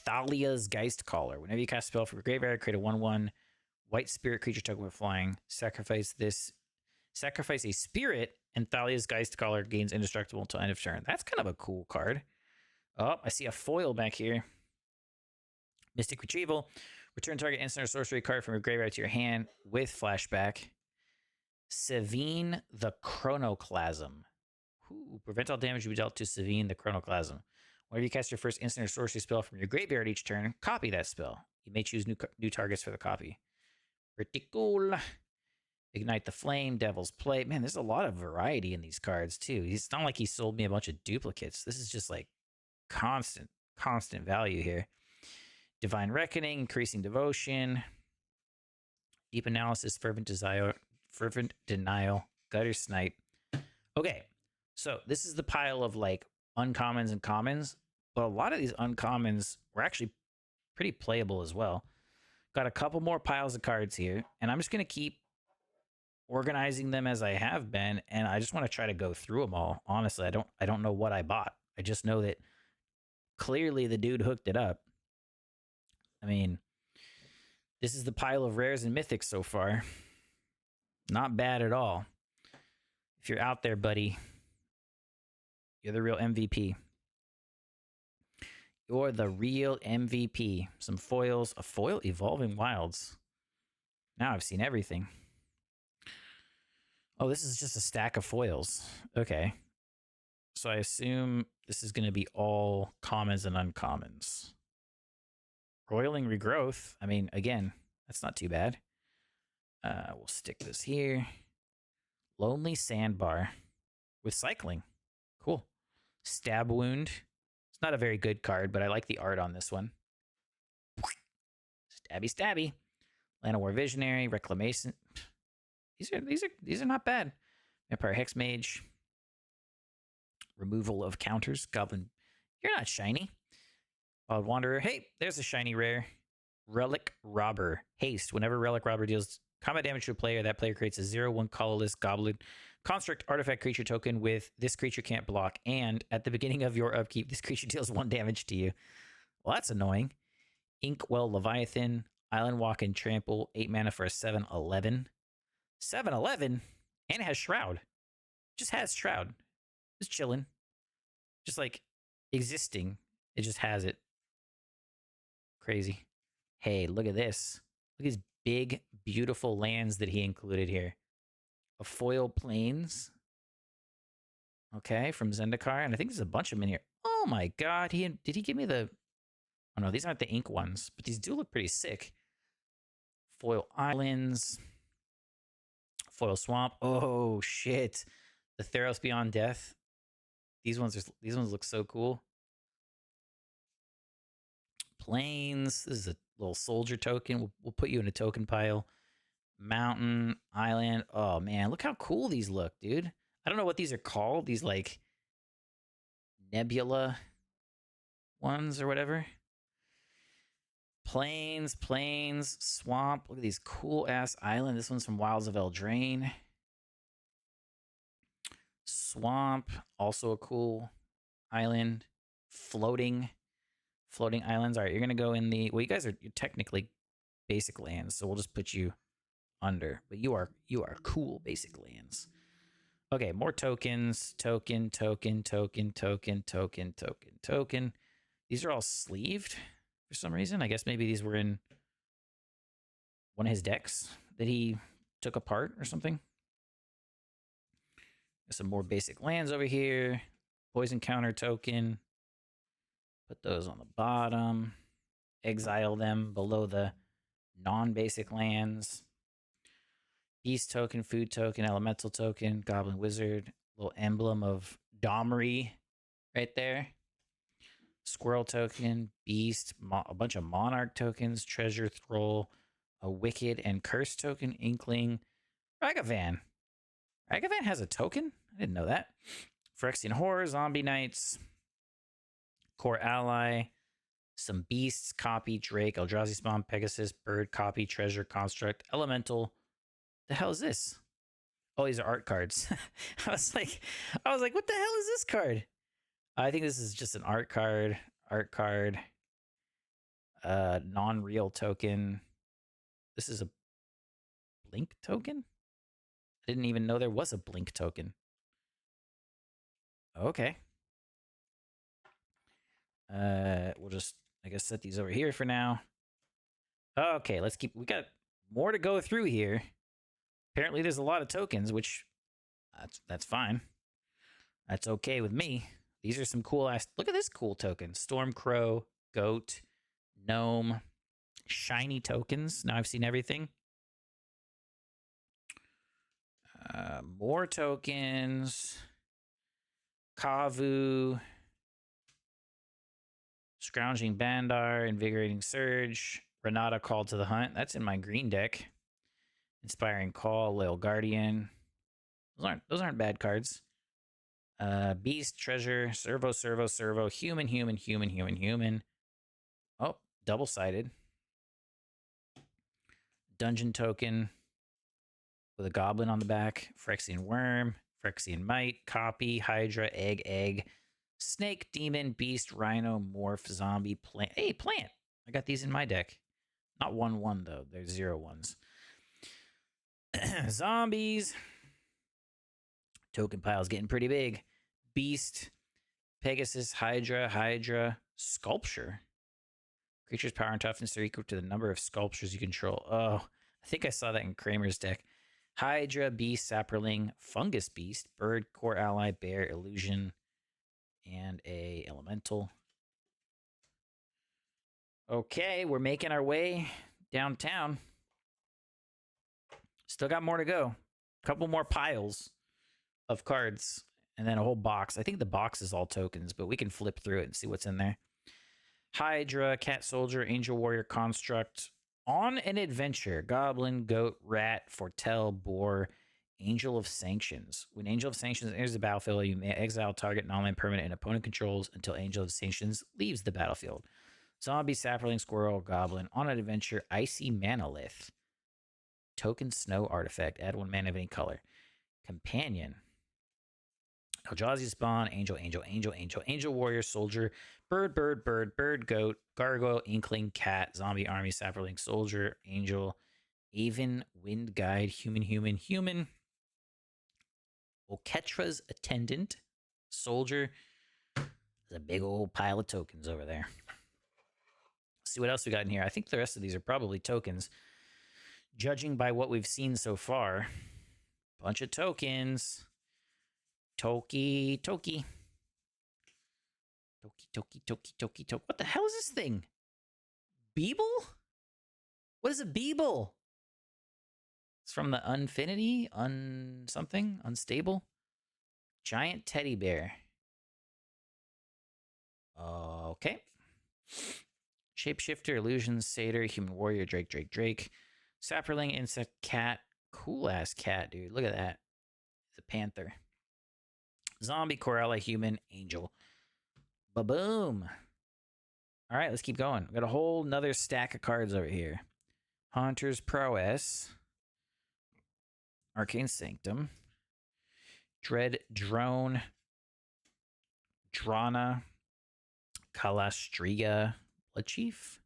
Thalia's Geistcaller. Whenever you cast a spell from your graveyard, create a 1/1 white spirit creature token with flying. Sacrifice a spirit, and Thalia's Geistcaller gains indestructible until end of turn. That's kind of a cool card. Oh, I see a foil back here. Mystic Retrieval. Return target instant or sorcery card from your graveyard to your hand with flashback. Savine the Chronoclasm. Ooh, prevent all damage to be dealt to Savine the Chronoclasm. Whenever you cast your first instant or sorcery spell from your graveyard each turn, copy that spell. You may choose new targets for the copy. Pretty cool. Ignite the Flame, Devil's Plate. Man, there's a lot of variety in these cards, too. It's not like he sold me a bunch of duplicates. This is just like constant value here. Divine Reckoning, Increasing Devotion, Deep Analysis, Fervent Denial, Gutter Snipe. Okay, so this is the pile of like uncommons and commons, but a lot of these uncommons were actually pretty playable as well. Got a couple more piles of cards here, and I'm just going to keep organizing them as I have been, and I just want to try to go through them all. Honestly, I don't know what I bought. I just know that clearly the dude hooked it up. I mean, this is the pile of rares and mythics so far. Not bad at all. If you're out there, buddy, you're the real MVP. You're the real MVP. Some foils. A foil Evolving Wilds. Now I've seen everything. Oh, this is just a stack of foils. Okay. So I assume this is going to be all commons and uncommons. Roiling Regrowth. I mean, again, that's not too bad. We'll stick this here. Lonely Sandbar with Cycling. Cool. Stab Wound. It's not a very good card, but I like the art on this one. Stabby stabby. Llanowar Visionary, Reclamation. These are not bad. Vampire Hexmage. Removal of counters. Goblin. You're not shiny. Wild Wanderer. Hey, there's a shiny rare. Relic Robber. Haste. Whenever Relic Robber deals combat damage to a player, that player creates a 0/1 colorless goblin construct artifact creature token with this creature can't block, and at the beginning of your upkeep, this creature deals 1 damage to you. Well, that's annoying. Inkwell Leviathan, Island Walk and Trample, 8 mana for a 7/11. 7/11? And it has Shroud. Just has Shroud. Just chilling. Just like existing. It just has it. Crazy. Hey, look at this. Look at these big, beautiful lands that he included here. A foil plains. Okay, from Zendikar. And I think there's a bunch of them in here. Oh my god. Did he give me the... Oh no, these aren't the ink ones, but these do look pretty sick. Foil Islands. Foil Swamp. Oh shit. The Theros Beyond Death. These ones look so cool. Plains. This is a little soldier token. We'll put you in a token pile. Mountain, island. Oh man, look how cool these look, dude. I don't know what these are called. These like nebula ones or whatever. Plains, swamp. Look at these cool ass island. This one's from Wilds of Eldraine. Swamp, also a cool island. Floating islands. All right, you're gonna go in the... Well, you're technically basic lands, so we'll just put you under. But you are cool basic lands. Okay, more tokens. Token. These are all sleeved for some reason. I guess maybe these were in one of his decks that he took apart or something. There's some more basic lands over here. Poison counter token. Put those on the bottom. Exile them below the non-basic lands. Beast token, food token, elemental token, goblin wizard, little emblem of Domri right there. Squirrel token, beast, a bunch of monarch tokens, treasure thrall, a wicked and curse token, inkling, Ragavan. Ragavan has a token? I didn't know that. Phyrexian horror, zombie knights, core ally, some beasts, copy, drake, Eldrazi spawn, Pegasus, bird, copy, treasure, construct, elemental. The hell is this? Oh, these are art cards. I was like, what the hell is this card? I think this is just an art card. Art card. Non-real token. This is a blink token? I didn't even know there was a blink token. Okay. We'll just, I guess, set these over here for now. Okay, let's keep, we got more to go through here. Apparently there's a lot of tokens, which that's fine. That's okay with me. These are some cool ass, look at this cool token. Stormcrow, goat, gnome, shiny tokens. Now I've seen everything. More tokens. Kavu. Scrounging Bandar, Invigorating Surge, Renata Call to the Hunt. That's in my green deck. Inspiring Call, Loyal Guardian. Those aren't bad cards. Beast, Treasure, Servo, Human. Oh, double-sided. Dungeon Token with a goblin on the back. Phyrexian Worm, Phyrexian Might, Copy, Hydra, Egg. Snake, Demon, Beast, Rhino, Morph, Zombie, Plant. Hey, Plant! I got these in my deck. Not 1/1, though. There's 0/1s. Zombies. Token pile's getting pretty big. Beast, Pegasus, Hydra, Sculpture. Creatures' power and toughness are equal to the number of sculptures you control. Oh, I think I saw that in Kramer's deck. Hydra, Beast, Sapperling, Fungus Beast, Bird, Core Ally, Bear, Illusion, and a elemental. Okay, we're making our way downtown. Still got more to go. A couple more piles of cards and then a whole box. I think the box is all tokens, but we can flip through it and see what's in there. Hydra, Cat Soldier, Angel Warrior, Construct. On an adventure, Goblin, Goat, Rat, Foretell, Boar, Angel of Sanctions. When Angel of Sanctions enters the battlefield, you may exile target non-land permanent and opponent controls until Angel of Sanctions leaves the battlefield. Zombie, Sapperling, Squirrel, Goblin. On an adventure, Icy Manalith. Token Snow Artifact. Add 1 mana of any color. Companion. Eldrazi Spawn, Angel Warrior, Soldier, Bird, Goat, Gargoyle, Inkling, Cat, Zombie Army, Sapperling, Soldier, Angel, Aven, Wind Guide, Human. Oketra's Attendant, Soldier. There's a big old pile of tokens over there. Let's see what else we got in here. I think the rest of these are probably tokens. Judging by what we've seen so far. Bunch of tokens. Toki. What the hell is this thing? Beeble? What is a Beeble? It's from the Unfinity? Unstable? Giant teddy bear. Okay. Shapeshifter, Illusion, Satyr, Human Warrior, Drake. Sapperling, Insect, Cat. Cool ass cat, dude. Look at that. It's a panther. Zombie, Core Ally, Human, Angel. Ba-boom. All right, let's keep going. We got a whole nother stack of cards over here. Hunter's Prowess. Arcane Sanctum. Dread Drone. Drana. Kalastriga. Bloodchief.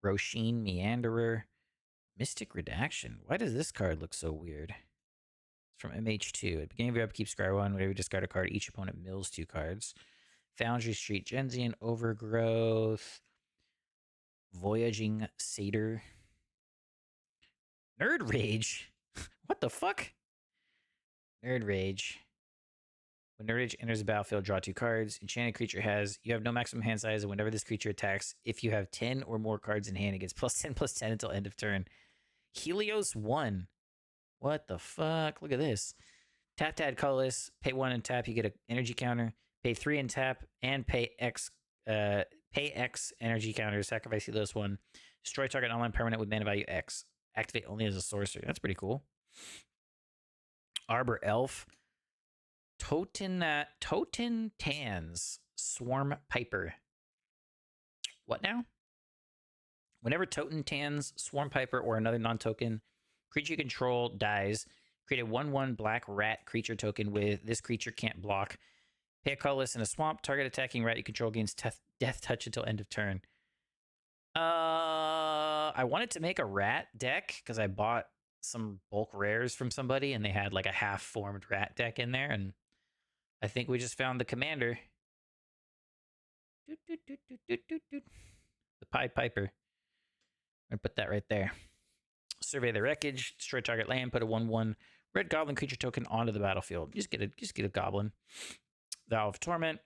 Roshin Meanderer. Mystic Redaction. Why does this card look so weird? It's from MH2. At the beginning of your upkeep, scry 1. Whenever you discard a card, each opponent mills 2 cards. Foundry Street, Genzian, Overgrowth, Voyaging Satyr, Nerd Rage. What the fuck? Nerd Rage. When Nerdage enters the battlefield, draw 2 cards. Enchanted creature you have no maximum hand size, and whenever this creature attacks, if you have 10 or more cards in hand, it gets +10/+10 until end of turn. Helios 1. What the fuck? Look at this. Tap to add colorless. Pay 1 and tap. You get an energy counter. Pay 3 and tap, and pay X energy counter. Sacrifice Helios 1. Destroy target online permanent with mana value X. Activate only as a sorcerer. That's pretty cool. Arbor Elf. Toten Tans. Swarm Piper. What now? Whenever Toten Tans, Swarm Piper, or another non-token creature you control dies, create a 1/1 black rat creature token with this creature can't block. Pay a colorless in a swamp. Target attacking rat you control gains death touch until end of turn. I wanted to make a rat deck because I bought some bulk rares from somebody and they had like a half-formed rat deck in there, and I think we just found the commander. The Pied Piper. I'm gonna put that right there. Survey the wreckage. Destroy target land. Put a 1/1 red goblin creature token onto the battlefield. Just get a goblin. Vow of Torment.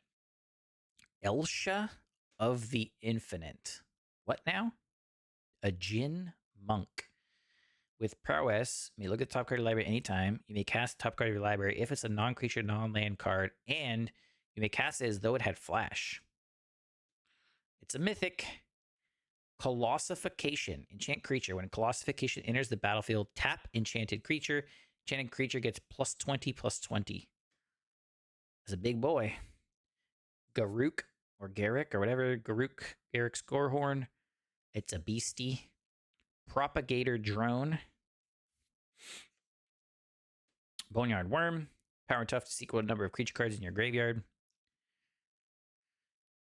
Elsha of the Infinite. What now? A Djinn Monk. With prowess, you may look at the top card of your library anytime. You may cast the top card of your library if it's a non-creature, non-land card, and you may cast it as though it had flash. It's a mythic. Colossification. Enchant creature. When Colossification enters the battlefield, tap enchanted creature. Enchanted creature gets +20/+20. That's a big boy. Garruk or Garrick or whatever. Garruk, Garrick's Gorehorn. It's a beastie. Propagator Drone. Boneyard Worm. Power and tough to equal a number of creature cards in your graveyard.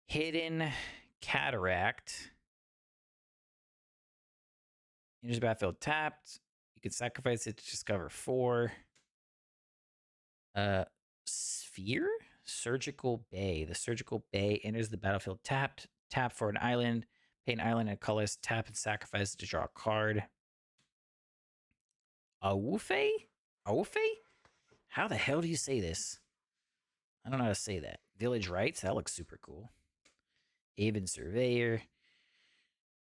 Hidden Cataract. Enters the battlefield tapped. You can sacrifice it to discover 4. Sphere? Surgical Bay. The Surgical Bay enters the battlefield tapped. Tap for an island. Pay an island and a colorless. Tap and sacrifice to draw a card. Awufe? Awufe? How the hell do you say this? I don't know how to say that. Village Rites? That looks super cool. Aven Surveyor.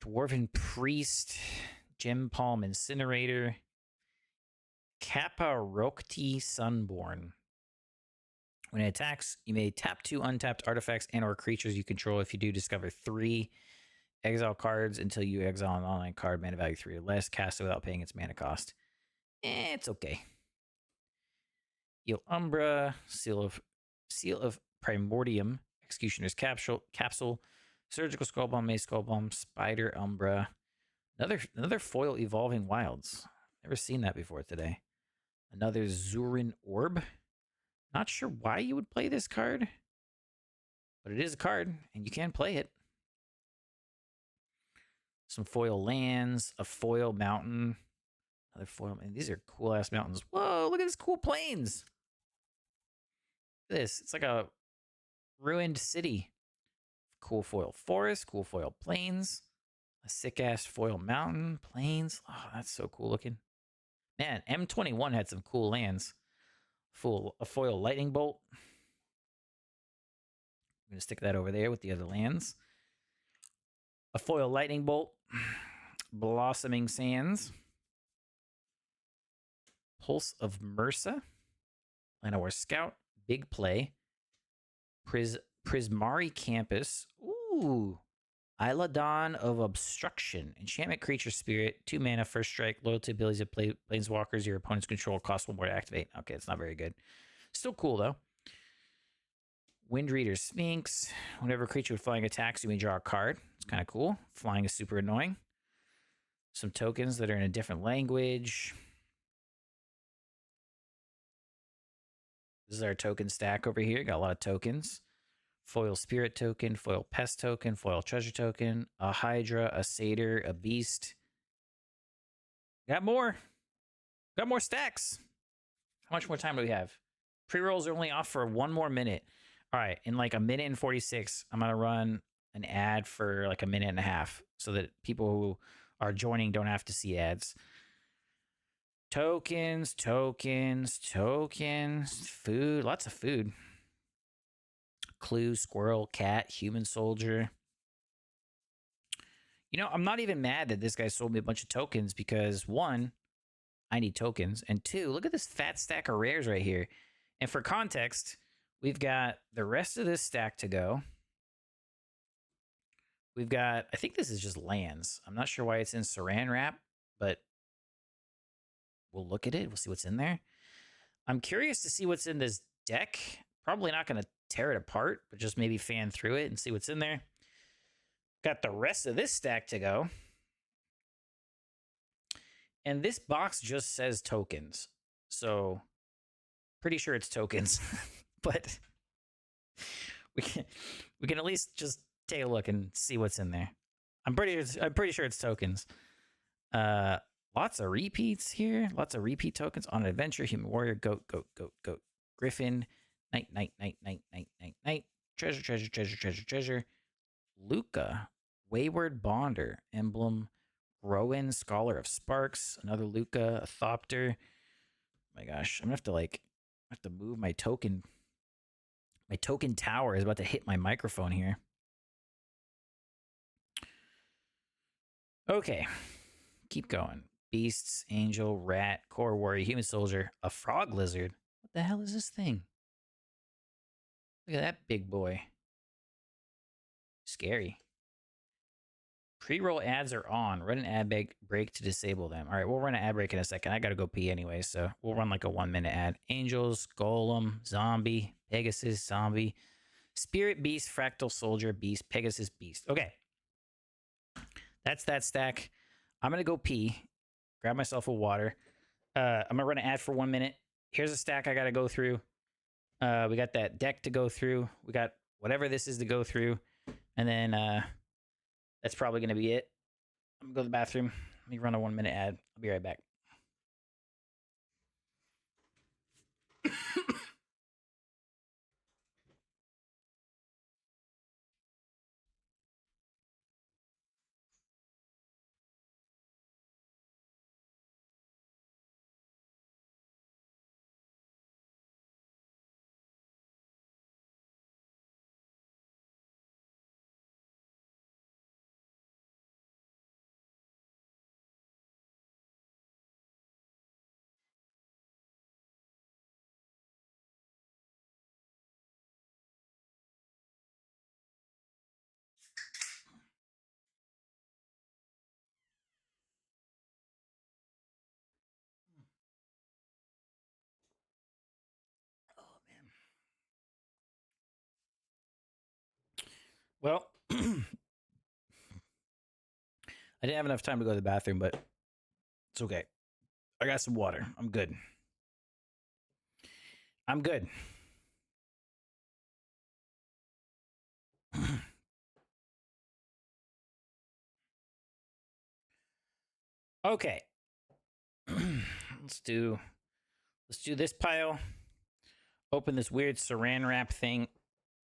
Dwarven Priest. Gem Palm Incinerator. Kappa Rokti Sunborn. When it attacks, you may tap 2 untapped artifacts and or creatures you control. If you do, discover 3 exile cards until you exile an online card, mana value 3 or less. Cast it without paying its mana cost. It's okay. Eel Umbra, Seal of Primordium, Executioner's Capsule, Surgical Skullbomb, Maze Skullbomb, Spider Umbra. Another foil Evolving Wilds. Never seen that before today. Another Zurin Orb. Not sure why you would play this card, but it is a card, and you can play it. Some foil lands, a foil mountain, another foil. And these are cool-ass mountains. Whoa, look at this cool plains. Look at this. It's like a ruined city. Cool foil forest, cool foil plains, a sick-ass foil mountain, plains. Oh, that's so cool looking. Man, M21 had some cool lands. A foil lightning bolt. I'm going to stick that over there with the other lands. A foil lightning bolt. Blossoming Sands. Pulse of Mursa. Llanowar Scout. Big Play. Prismari Campus. Ooh. Isladon of Obstruction. Enchantment Creature Spirit. 2 mana, first strike. Loyalty abilities of planeswalkers your opponent's control cost 1 more to activate. Okay, it's not very good. Still cool, though. Windreader Sphinx. Whenever a creature with flying attacks, you may draw a card. It's kind of cool. Flying is super annoying. Some tokens that are in a different language. This is our token stack over here. Got a lot of tokens. Foil Spirit token, foil Pest token, foil Treasure token, a Hydra, a Satyr, a Beast. Got more. Got more stacks. How much more time do we have? Pre-rolls are only off for 1 more minute. All right, in like 1:46, I'm going to run an ad for like 1.5 minutes so that people who are joining don't have to see ads. Tokens, tokens, tokens, food, lots of food. Clue, Squirrel, Cat, Human Soldier. You know, I'm not even mad that this guy sold me a bunch of tokens because one, I need tokens, and two, look at this fat stack of rares right here. And for context, we've got the rest of this stack to go. We've got, I think this is just lands. I'm not sure why it's in Saran wrap, but we'll look at it. We'll see what's in there. I'm curious to see what's in this deck. Probably not going to tear it apart, but just maybe fan through it and see what's in there. Got the rest of this stack to go. And this box just says tokens. So pretty sure it's tokens. But we can at least just take a look and see what's in there. I'm pretty sure it's tokens. Lots of repeats here. Lots of repeat tokens. On an adventure, human warrior, goat, griffin, knight, treasure. Luca, wayward bonder, emblem, Rowan, scholar of sparks, another Luca, a thopter. Oh my gosh, I'm gonna have to move my token. My token tower is about to hit my microphone here. Okay, keep going. Beasts, angel, rat, core warrior, human soldier, a frog lizard. What the hell is this thing? Look at that big boy. Scary. Pre-roll ads are on. Run an ad break to disable them. All right, we'll run an ad break in a second. I got to go pee anyway, so we'll run like a 1-minute ad. Angels, golem, zombie, Pegasus, zombie, spirit, beast, fractal soldier, beast, Pegasus, beast. Okay. That's that stack. I'm going to go pee, grab myself a water. I'm going to run an ad for 1 minute. Here's a stack I got to go through. We got that deck to go through. We got whatever this is to go through. And then that's probably going to be it. I'm going to go to the bathroom. Let me run a 1-minute ad. I'll be right back. Well, I didn't have enough time to go to the bathroom, but it's okay. I got some water. I'm good. I'm good. Okay. Let's do this pile. Open this weird saran wrap thing.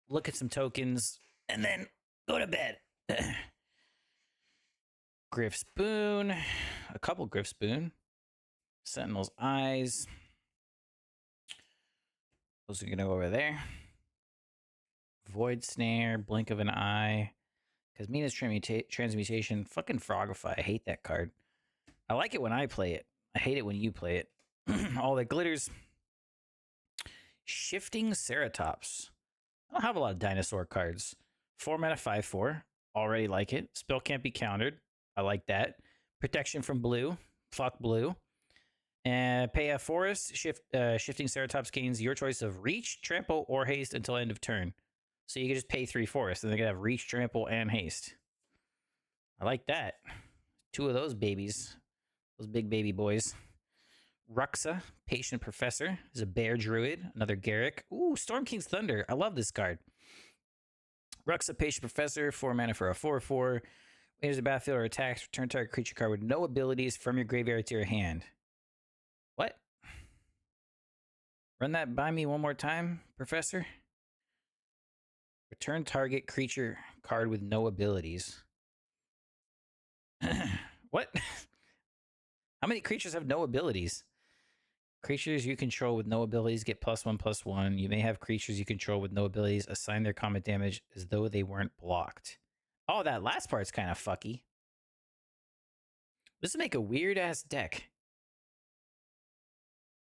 Look at some tokens and then go to bed. Griff Spoon, a couple Griff Spoon, Sentinel's Eyes. Those are gonna go over there. Void Snare, Blink of an Eye, Cosmina's Transmutation, fucking Frogify. I hate that card. I like it when I play it. I hate it when you play it. All that glitters. Shifting Ceratops. I don't have a lot of dinosaur cards. 4 mana, 5/4. Already like it. Spell can't be countered. I like that. Protection from blue. Fuck blue. And pay a forest. Shifting Ceratops gains your choice of reach, trample, or haste until end of turn. So you can just pay 3 forests, and they're gonna have reach, trample, and haste. I like that. 2 of those babies. Those big baby boys. Ruxa, Patient Professor, is a bear druid. Another Garrick. Ooh, Storm King's Thunder. I love this card. Ruxa, Patient Professor, 4 mana for a 4/4. Enters the battlefield or attacks, return target creature card with no abilities from your graveyard to your hand. What? Run that by me one more time, Professor. Return target creature card with no abilities. What? How many creatures have no abilities? Creatures you control with no abilities get +1/+1. You may have creatures you control with no abilities assign their combat damage as though they weren't blocked. Oh, that last part's kind of fucky. This would make a weird ass deck.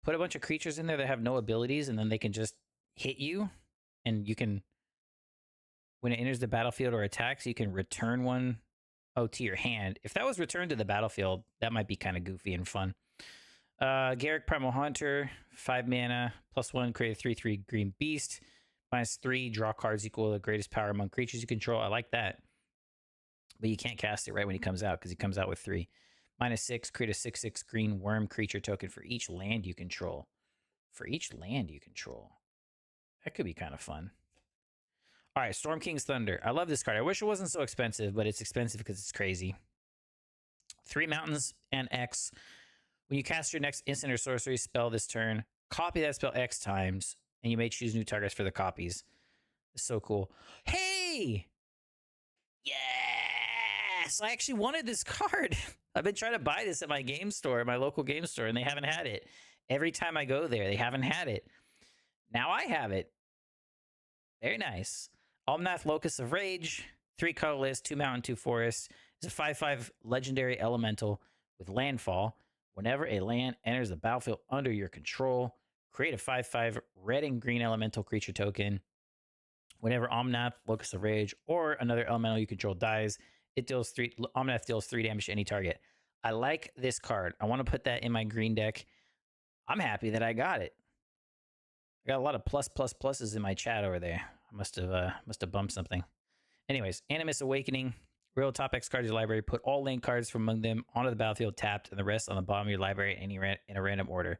Put a bunch of creatures in there that have no abilities, and then they can just hit you, and you can, when it enters the battlefield or attacks, you can return one to your hand. If that was returned to the battlefield, that might be kind of goofy and fun. Garrick Primal Hunter, 5 mana, +1, create a 3/3 green beast, -3, draw cards equal to the greatest power among creatures you control. I like that. But you can't cast it right when he comes out because he comes out with 3. -6, create a 6/6 green worm creature token for each land you control. For each land you control. That could be kind of fun. All right, Storm King's Thunder. I love this card. I wish it wasn't so expensive, but it's expensive because it's crazy. 3 mountains and X. When you cast your next instant or sorcery spell this turn, copy that spell X times, and you may choose new targets for the copies. It's so cool. Hey! Yes! I actually wanted this card. I've been trying to buy this at my game store, my local game store, and they haven't had it. Every time I go there, they haven't had it. Now I have it. Very nice. Omnath, Locus of Rage, 3 colorless, 2 mountain, 2 forest. It's a 5/5 legendary elemental with landfall. Whenever a land enters the battlefield under your control, create a 5/5 red and green elemental creature token. Whenever Omnath, Locus of Rage, or another elemental you control dies, Omnath deals 3 damage to any target. I like this card. I want to put that in my green deck. I'm happy that I got it. I got a lot of pluses in my chat over there. I must have bumped something. Anyways, Animus Awakening. Real top X cards in your library. Put all lane cards from among them onto the battlefield tapped, and the rest on the bottom of your library in a random order.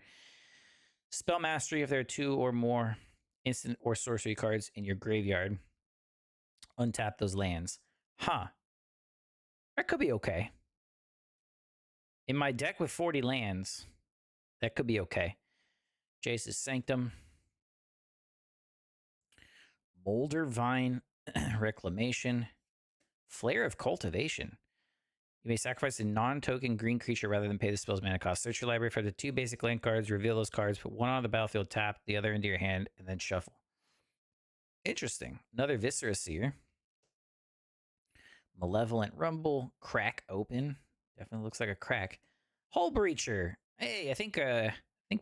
Spell Mastery if there are 2 or more instant or sorcery cards in your graveyard. Untap those lands. Huh. That could be okay. In my deck with 40 lands, that could be okay. Jace's Sanctum. Molder Vine Reclamation. Flare of Cultivation. You may sacrifice a non-token green creature rather than pay the spell's mana cost. Search your library for the 2 basic land cards, reveal those cards, put one on the battlefield tapped, the other into your hand, and then shuffle. Interesting. Another Viscera Seer. Malevolent Rumble. Crack Open. Definitely looks like a crack. Hull Breacher. Hey, I think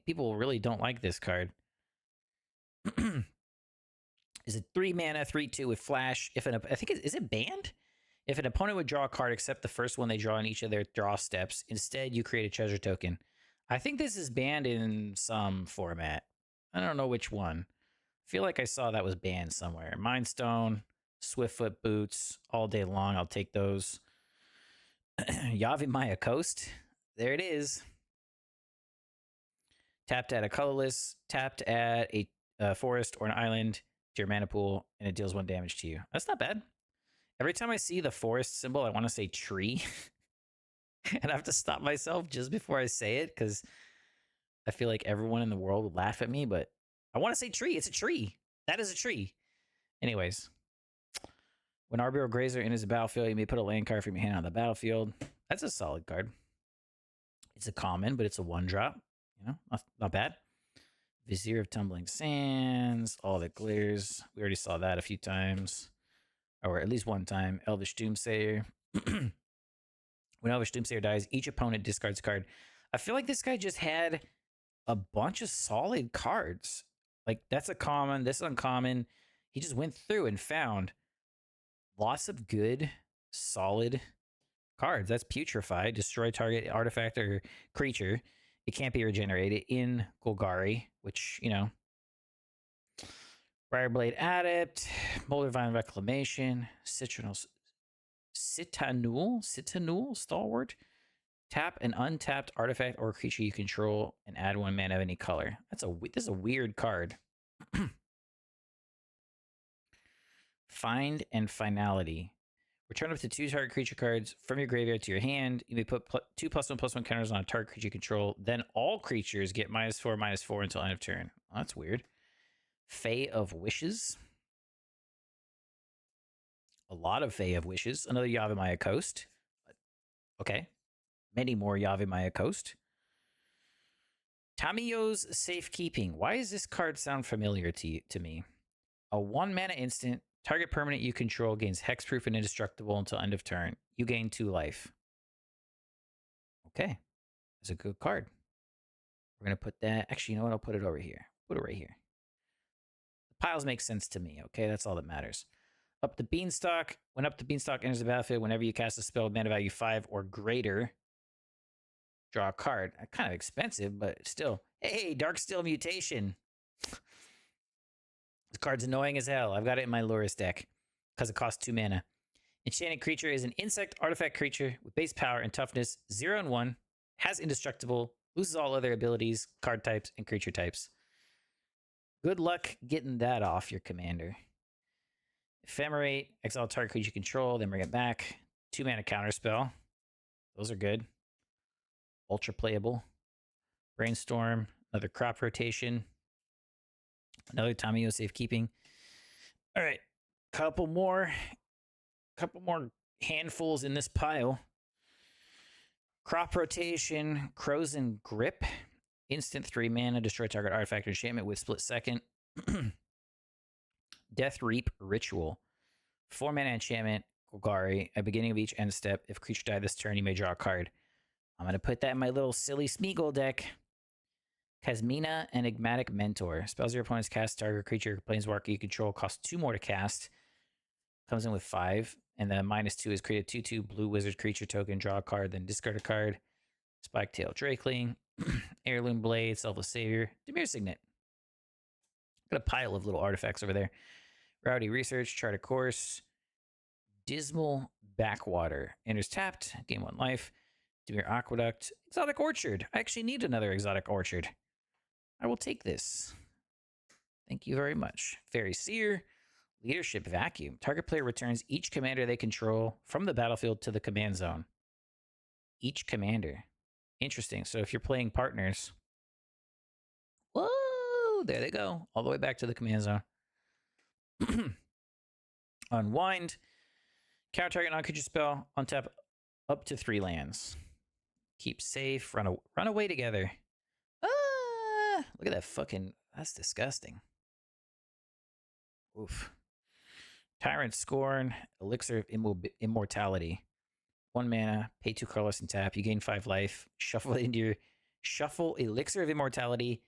people really don't like this card. Is it 3 mana, 3/2 with flash? Is it banned? If an opponent would draw a card except the first one they draw in each of their draw steps, instead you create a treasure token. I think this is banned in some format. I don't know which one. I feel like I saw that was banned somewhere. Mindstone, Swiftfoot Boots, all day long. I'll take those. Yavimaya Coast. There it is. Tapped at a colorless. Tapped at a forest or an island to your mana pool, and it deals 1 damage to you. That's not bad. Every time I see the forest symbol, I want to say tree. And I have to stop myself just before I say it because I feel like everyone in the world would laugh at me, but I want to say tree. It's a tree. That is a tree. Anyways, when Arbor Grazer enters the battlefield, you may put a land card from your hand on the battlefield. That's a solid card. It's a common, but it's a 1-drop. You know, not bad. Vizier of Tumbling Sands, all that glitters. We already saw that a few times. Or at least one time. Elvish Doomsayer. When Elvish Doomsayer dies, each opponent discards a card. I feel like this guy just had a bunch of solid cards. Like, that's a common, this is uncommon. He just went through and found lots of good, solid cards. That's Putrefy. Destroy target artifact or creature. It can't be regenerated in Golgari, which, you know. Briarblade Adept, Molder Vine Reclamation, Citanul, Stalwart. Tap an untapped artifact or creature you control and add 1 mana of any color. This is a weird card. Find and Finality. Return up to 2 target creature cards from your graveyard to your hand. You may put 2 +1/+1 counters on a target creature you control. Then all creatures get -4/-4 until end of turn. Oh, that's weird. Fae of Wishes. A lot of Fae of Wishes. Another Yavimaya Coast. Okay. Many more Yavimaya Coast. Tamiyo's Safekeeping. Why does this card sound familiar to me? A 1-mana instant. Target permanent you control gains hexproof and indestructible until end of turn. You gain 2 life. Okay. That's a good card. We're going to put that. Actually, you know what? I'll put it over here. Put it right here. The piles make sense to me. Okay. That's all that matters. Up the Beanstalk. When Up the Beanstalk enters the battlefield, whenever you cast a spell with mana value 5 or greater, draw a card. Kind of expensive, but still. Hey, Darksteel Mutation. This card's annoying as hell. I've got it in my Loris deck because it costs 2 mana. Enchanted Creature is an insect artifact creature with base power and toughness 0 and 1, has indestructible, loses all other abilities, card types, and creature types. Good luck getting that off your commander. Ephemerate, exile target creature you control, then bring it back. 2 mana counterspell. Those are good. Ultra playable. Brainstorm, another crop rotation. Another Tamiyo Safekeeping. All right, couple more handfuls in this pile. Crop rotation, Crows and Grip. Instant 3 mana, destroy target artifact or enchantment with split second. Death Reap Ritual. 4 mana enchantment, Golgari. At beginning of each end step, if creature die this turn, you may draw a card. I'm going to put that in my little silly Smeagol deck. Kazmina, Enigmatic Mentor. Spells your opponent's cast target creature, planeswalker you control, costs 2 more to cast. Comes in with 5. And then -2 is create a 2/2 blue wizard creature token, draw a card, then discard a card. Spiketail Drakeling, Heirloom Blade, Selfless Savior, Demir Signet. Got a pile of little artifacts over there. Rowdy Research, Chart a Course, Dismal Backwater. Enters tapped, gain 1 life. Demir Aqueduct, Exotic Orchard. I actually need another Exotic Orchard. I will take this. Thank you very much. Fairy Seer, Leadership Vacuum. Target player returns each commander they control from the battlefield to the command zone. Each commander. Interesting. So if you're playing partners, whoa, there they go. All the way back to the command zone. Unwind. Counter target non-creature spell. Untap up to 3 lands. Keep safe. Run away together. Ah! Look at that fucking... That's disgusting. Oof. Tyrant Scorn. Elixir of Immortality. 1 mana. Pay 2 colorless and tap. You gain 5 life. Shuffle Elixir of Immortality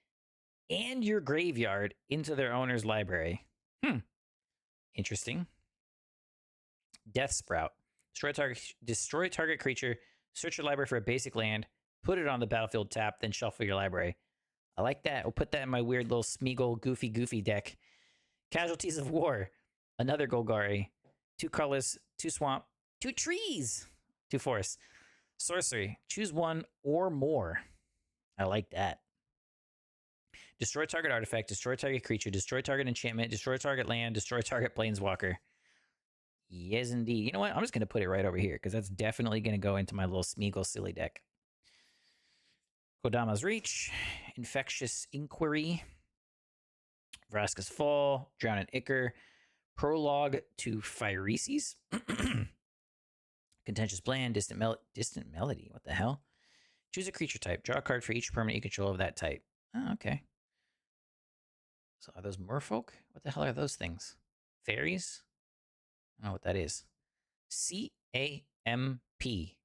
and your graveyard into their owner's library. Interesting. Death Sprout. Destroy target creature. Search your library for a basic land. Put it on the battlefield tap. Then shuffle your library. I like that. We'll put that in my weird little Smeagol goofy deck. Casualties of War. Another Golgari. 2 colorless. 2 swamp. 2 trees. 2 forests. Sorcery. Choose 1 or more. I like that. Destroy target artifact. Destroy target creature. Destroy target enchantment. Destroy target land. Destroy target planeswalker. Yes, indeed. You know what? I'm just going to put it right over here because that's definitely going to go into my little Smeagol silly deck. Kodama's Reach. Infectious Inquiry. Vraska's Fall. Drown and Ichor. Prologue to Phyresis. Contentious Plan. Distant Melody. What the hell? Choose a creature type. Draw a card for each permanent you control of that type. Oh, okay. So are those merfolk? What the hell are those things? Fairies? I don't know what that is. CAMP.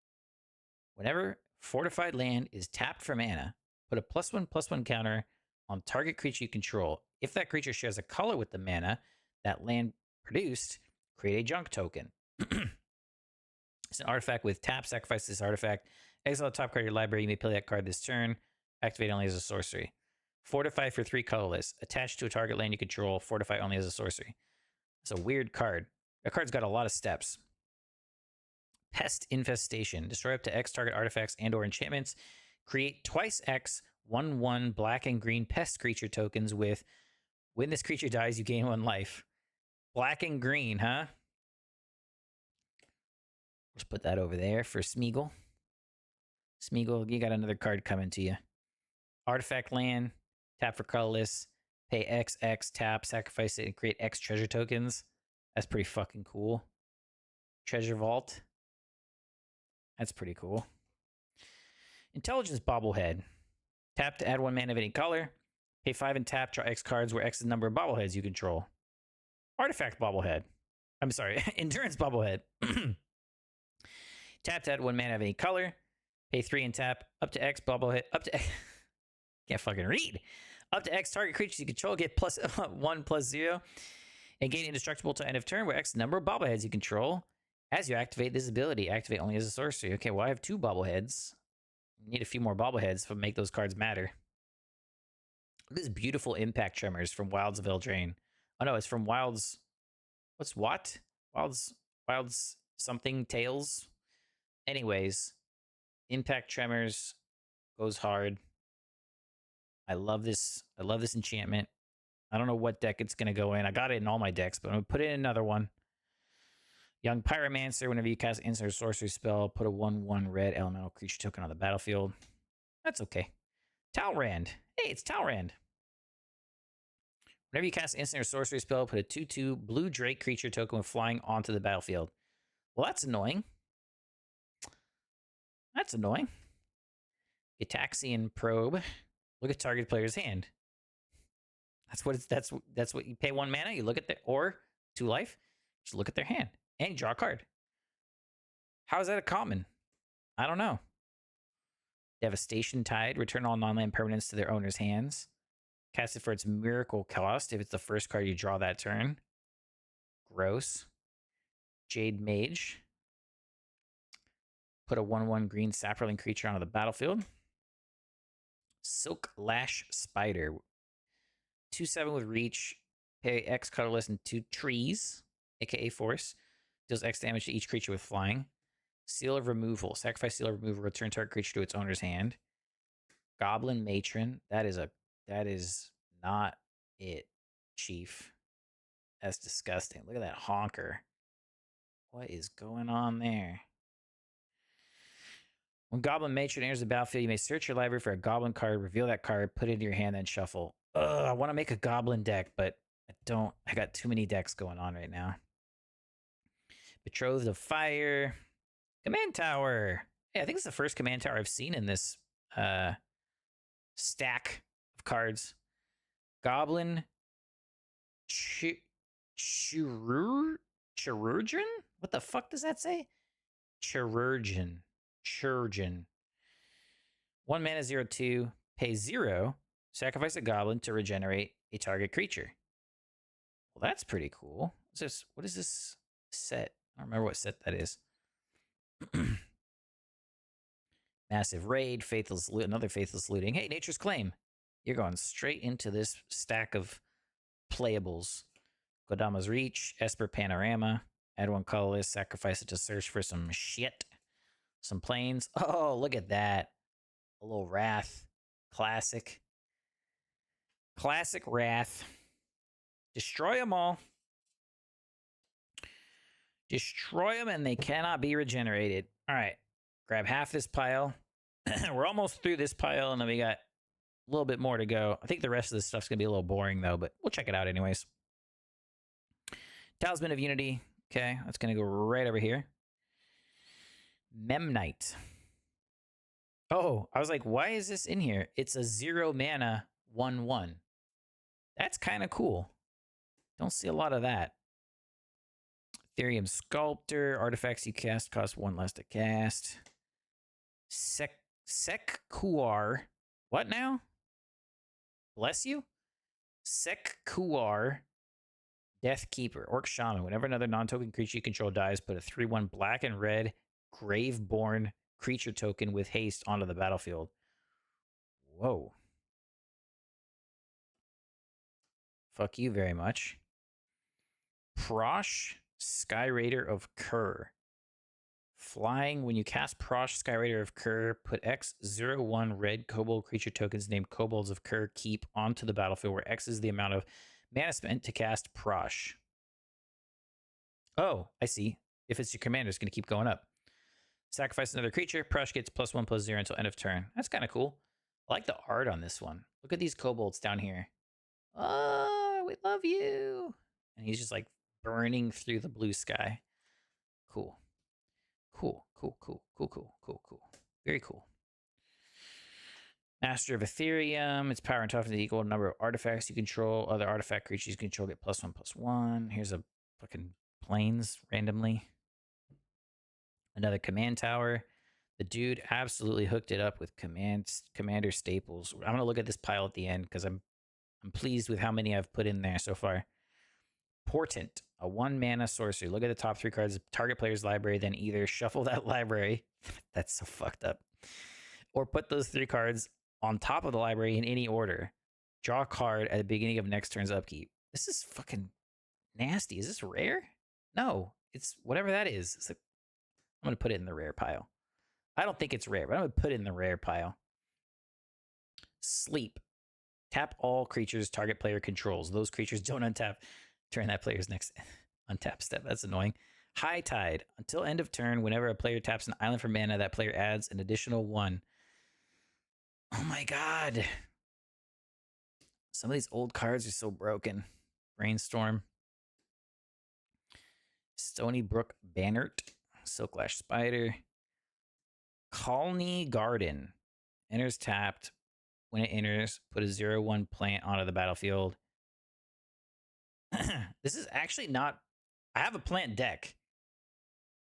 Whenever fortified land is tapped for mana, put a +1/+1 counter on target creature you control. If that creature shares a color with the mana that land produced, create a junk token. It's an artifact with tap. Sacrifice this artifact. Exile the top card of your library. You may play that card this turn. Activate only as a sorcery. Fortify for 3 colorless. Attached to a target land you control. Fortify only as a sorcery. It's a weird card. That card's got a lot of steps. Pest Infestation. Destroy up to X target artifacts and or enchantments. Create twice X 1/1 black and green pest creature tokens with when this creature dies, you gain 1 life. Black and green, huh? Let's put that over there for Smeagol. Smeagol, you got another card coming to you. Artifact land. Tap for colorless. Pay XX, tap, sacrifice it, and create X treasure tokens. That's pretty fucking cool. Treasure Vault. That's pretty cool. Intelligence Bobblehead. Tap to add 1 mana of any color. Pay 5 and tap, draw X cards where X is the number of bobbleheads you control. Artifact bobblehead. I'm sorry, endurance bobblehead. Tap to add 1 mana of any color. Pay 3 and tap, up to X bobblehead, up to X. Can't fucking read. Up to X target creatures you control get plus 1/+0. And gain indestructible till end of turn where X number of bobbleheads you control. As you activate this ability, activate only as a sorcery. Okay, well, I have 2 bobbleheads. Need a few more bobbleheads to make those cards matter. This beautiful impact tremors from Wilds of Eldraine. Oh no, it's from Wilds. What's what? Wilds something Tales. Anyways, impact tremors goes hard. I love this. I love this enchantment. I don't know what deck it's gonna go in. I got it in all my decks, but I'm gonna put in another one. Young Pyromancer, whenever you cast instant or sorcery spell, put a 1/1 red elemental creature token on the battlefield. That's okay. Talrand. Hey, it's Talrand. Whenever you cast instant or sorcery spell, put a 2/2 blue Drake creature token with flying onto the battlefield. Well, that's annoying. That's annoying. Gitaxian Probe. Look at target player's hand. That's what it's. That's what you pay 1 mana. You look at or 2 life. Just look at their hand and you draw a card. How is that a common? I don't know. Devastation Tide. Return all non-land permanents to their owner's hands. Cast it for its miracle cost if it's the first card you draw that turn. Gross. Jade Mage. Put a 1/1 green sapperling creature onto the battlefield. Silk Lash Spider. 2/7 with reach. Pay X colorless and 2 trees, aka force. Deals X damage to each creature with flying. Seal of Removal. Sacrifice Seal of Removal. Return target creature to its owner's hand. Goblin Matron. That is not it, Chief. That's disgusting. Look at that honker. What is going on there? When Goblin Matron enters the battlefield, you may search your library for a Goblin card, reveal that card, put it into your hand, then shuffle. I want to make a Goblin deck, but I don't. I got too many decks going on right now. Betrothed of Fire. Command Tower. Hey, I think it's the first Command Tower I've seen in this stack of cards. Goblin Chirurgeon? What the fuck does that say? Chirurgeon. 1 mana 0/2. Pay 0. Sacrifice a goblin to regenerate a target creature. Well, that's pretty cool. What is this set? I don't remember what set that is. Massive Raid, another Faithless Looting. Hey, Nature's Claim. You're going straight into this stack of playables. Kodama's Reach, Esper Panorama. Add 1 colorless, sacrifice it to search for some shit. Some planes. Oh, look at that. A little Wrath. Classic Wrath. Destroy them all. Destroy them and they cannot be regenerated. All right. Grab half this pile. We're almost through this pile and then we got a little bit more to go. I think the rest of this stuff's going to be a little boring though, but we'll check it out anyways. Talisman of Unity. Okay, that's going to go right over here. Memnite. Oh, I was like, why is this in here? It's a 0 mana 1/1. That's kind of cool. Don't see a lot of that. Ethereum Sculptor. Artifacts you cast cost 1 less to cast. Sekkuar. What now? Bless you? Sekkuar. Death Keeper. Orc Shaman. Whenever another non-token creature you control dies, put a 3/1 black and red Graveborn creature token with haste onto the battlefield. Whoa. Fuck you very much. Prosh, Sky Raider of Kerr. Flying, when you cast Prosh, Sky Raider of Kerr, put X01 red kobold creature tokens named Kobolds of Kerr keep onto the battlefield, where X is the amount of mana spent to cast Prosh. Oh, I see. If it's your commander, it's going to keep going up. Sacrifice another creature. Prosh gets +1/+0 until end of turn. That's kind of cool. I like the art on this one. Look at these kobolds down here. Oh, we love you. And he's just like burning through the blue sky. Cool. Cool. Very cool. Master of Ethereum. Its power and toughness equal to the number of artifacts you control. Other artifact creatures you control get +1/+1. Here's a fucking planes randomly. Another command tower. The dude absolutely hooked it up with commander staples. I'm gonna look at this pile at the end because I'm pleased with how many I've put in there so far. Portent, a 1-mana sorcery. Look at the top 3 cards of target player's library, then either shuffle that library. That's so fucked up. Or put those 3 cards on top of the library in any order. Draw a card at the beginning of next turn's upkeep. This is fucking nasty. Is this rare? No, it's whatever that is. It's like, I'm going to put it in the rare pile. I don't think it's rare, but I'm going to put it in the rare pile. Sleep. Tap all creatures target player controls. Those creatures don't untap during that player's next untap step. That's annoying. High Tide. Until end of turn, whenever a player taps an island for mana, that player adds an additional 1. Oh my god. Some of these old cards are so broken. Brainstorm. Stony Brook Bannert. Silklash Spider. Colony Garden. Enters tapped. When it enters, put a 0/1 plant onto the battlefield. This is actually not... I have a plant deck,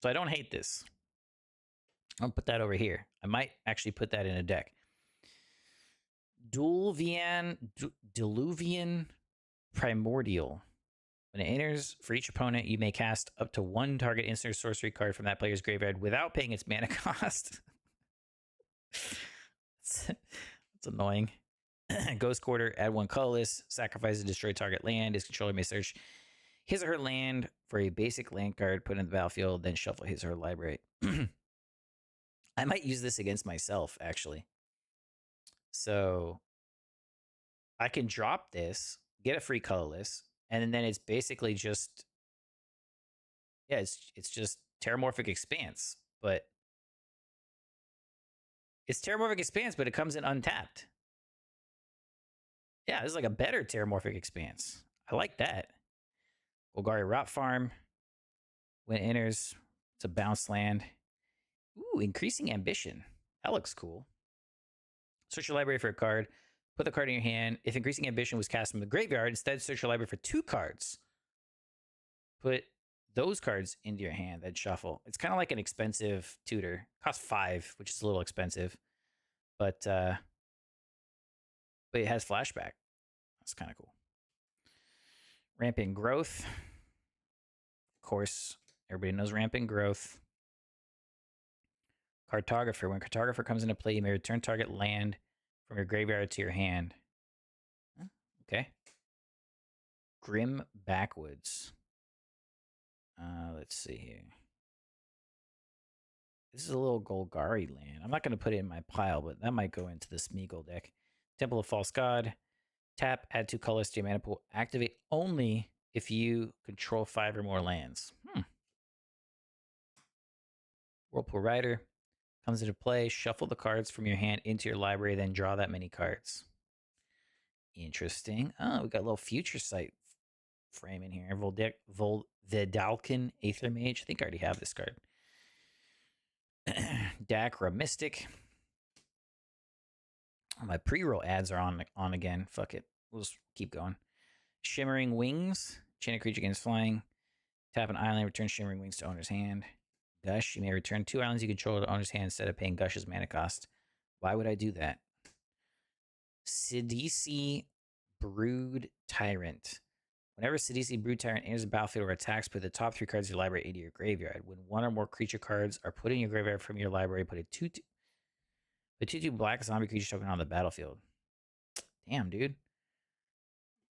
so I don't hate this. I'll put that over here. I might actually put that in a deck. Diluvian Primordial. When it enters, for each opponent, you may cast up to 1 target instant or sorcery card from that player's graveyard without paying its mana cost. It's annoying. Ghost Quarter, add 1 colorless, sacrifice and destroy target land. His controller may search his or her land for a basic land card, put in the battlefield, then shuffle his or her library. I might use this against myself, actually. So I can drop this, get a free colorless, and then it's basically just, yeah, it's just Terramorphic Expanse, but it's Terramorphic Expanse, but it comes in untapped. Yeah, this is like a better Terramorphic Expanse. I like that. Golgari Rot Farm. When it enters, it's a bounce land. Ooh, Increasing Ambition. That looks cool. Search your library for a card. Put the card in your hand. If Increasing Ambition was cast from the graveyard, instead search your library for 2 cards. Put those cards into your hand, then shuffle. It's kind of like an expensive tutor. Costs 5, which is a little expensive. But it has flashback. That's kind of cool. Rampant Growth. Of course, everybody knows Rampant Growth. Cartographer. When Cartographer comes into play, you may return target land from your graveyard to your hand. Okay. Grim Backwoods. Let's see here. This is a little Golgari land. I'm not going to put it in my pile, but that might go into the Smeagol deck. Temple of False God. Tap, add 2 colors to your mana pool. Activate only if you control 5 or more lands. Whirlpool Rider comes into play. Shuffle the cards from your hand into your library, then draw that many cards. Interesting. Oh, we got a little Future Sight frame in here. Vidalcan Aether Mage. I think I already have this card. Dacra Mystic. Oh, my pre-roll ads are on again. Fuck it. We'll just keep going. Shimmering Wings. Chain a creature against flying. Tap an island. Return Shimmering Wings to owner's hand. Gush. You may return 2 islands you control to owner's hand instead of paying Gush's mana cost. Why would I do that? Sidisi Brood Tyrant. Whenever Sidisi Brood Tyrant enters the battlefield or attacks, put the top 3 cards of your library into your graveyard. When 1 or more creature cards are put in your graveyard from your library, put a 2/2 black zombie creature token on the battlefield. Damn, dude.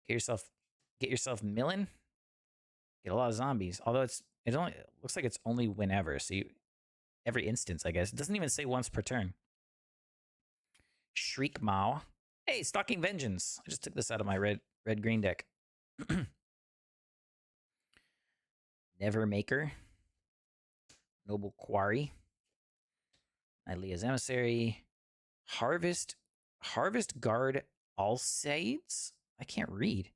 Get yourself milling. Get a lot of zombies. Although it looks like it's only whenever. So every instance, I guess. It doesn't even say once per turn. Shriek Mao. Hey, Stalking Vengeance. I just took this out of my red-green deck. Nevermaker. Noble Quarry. Nylea's Emissary. Harvest Guard Alsaids? I can't read.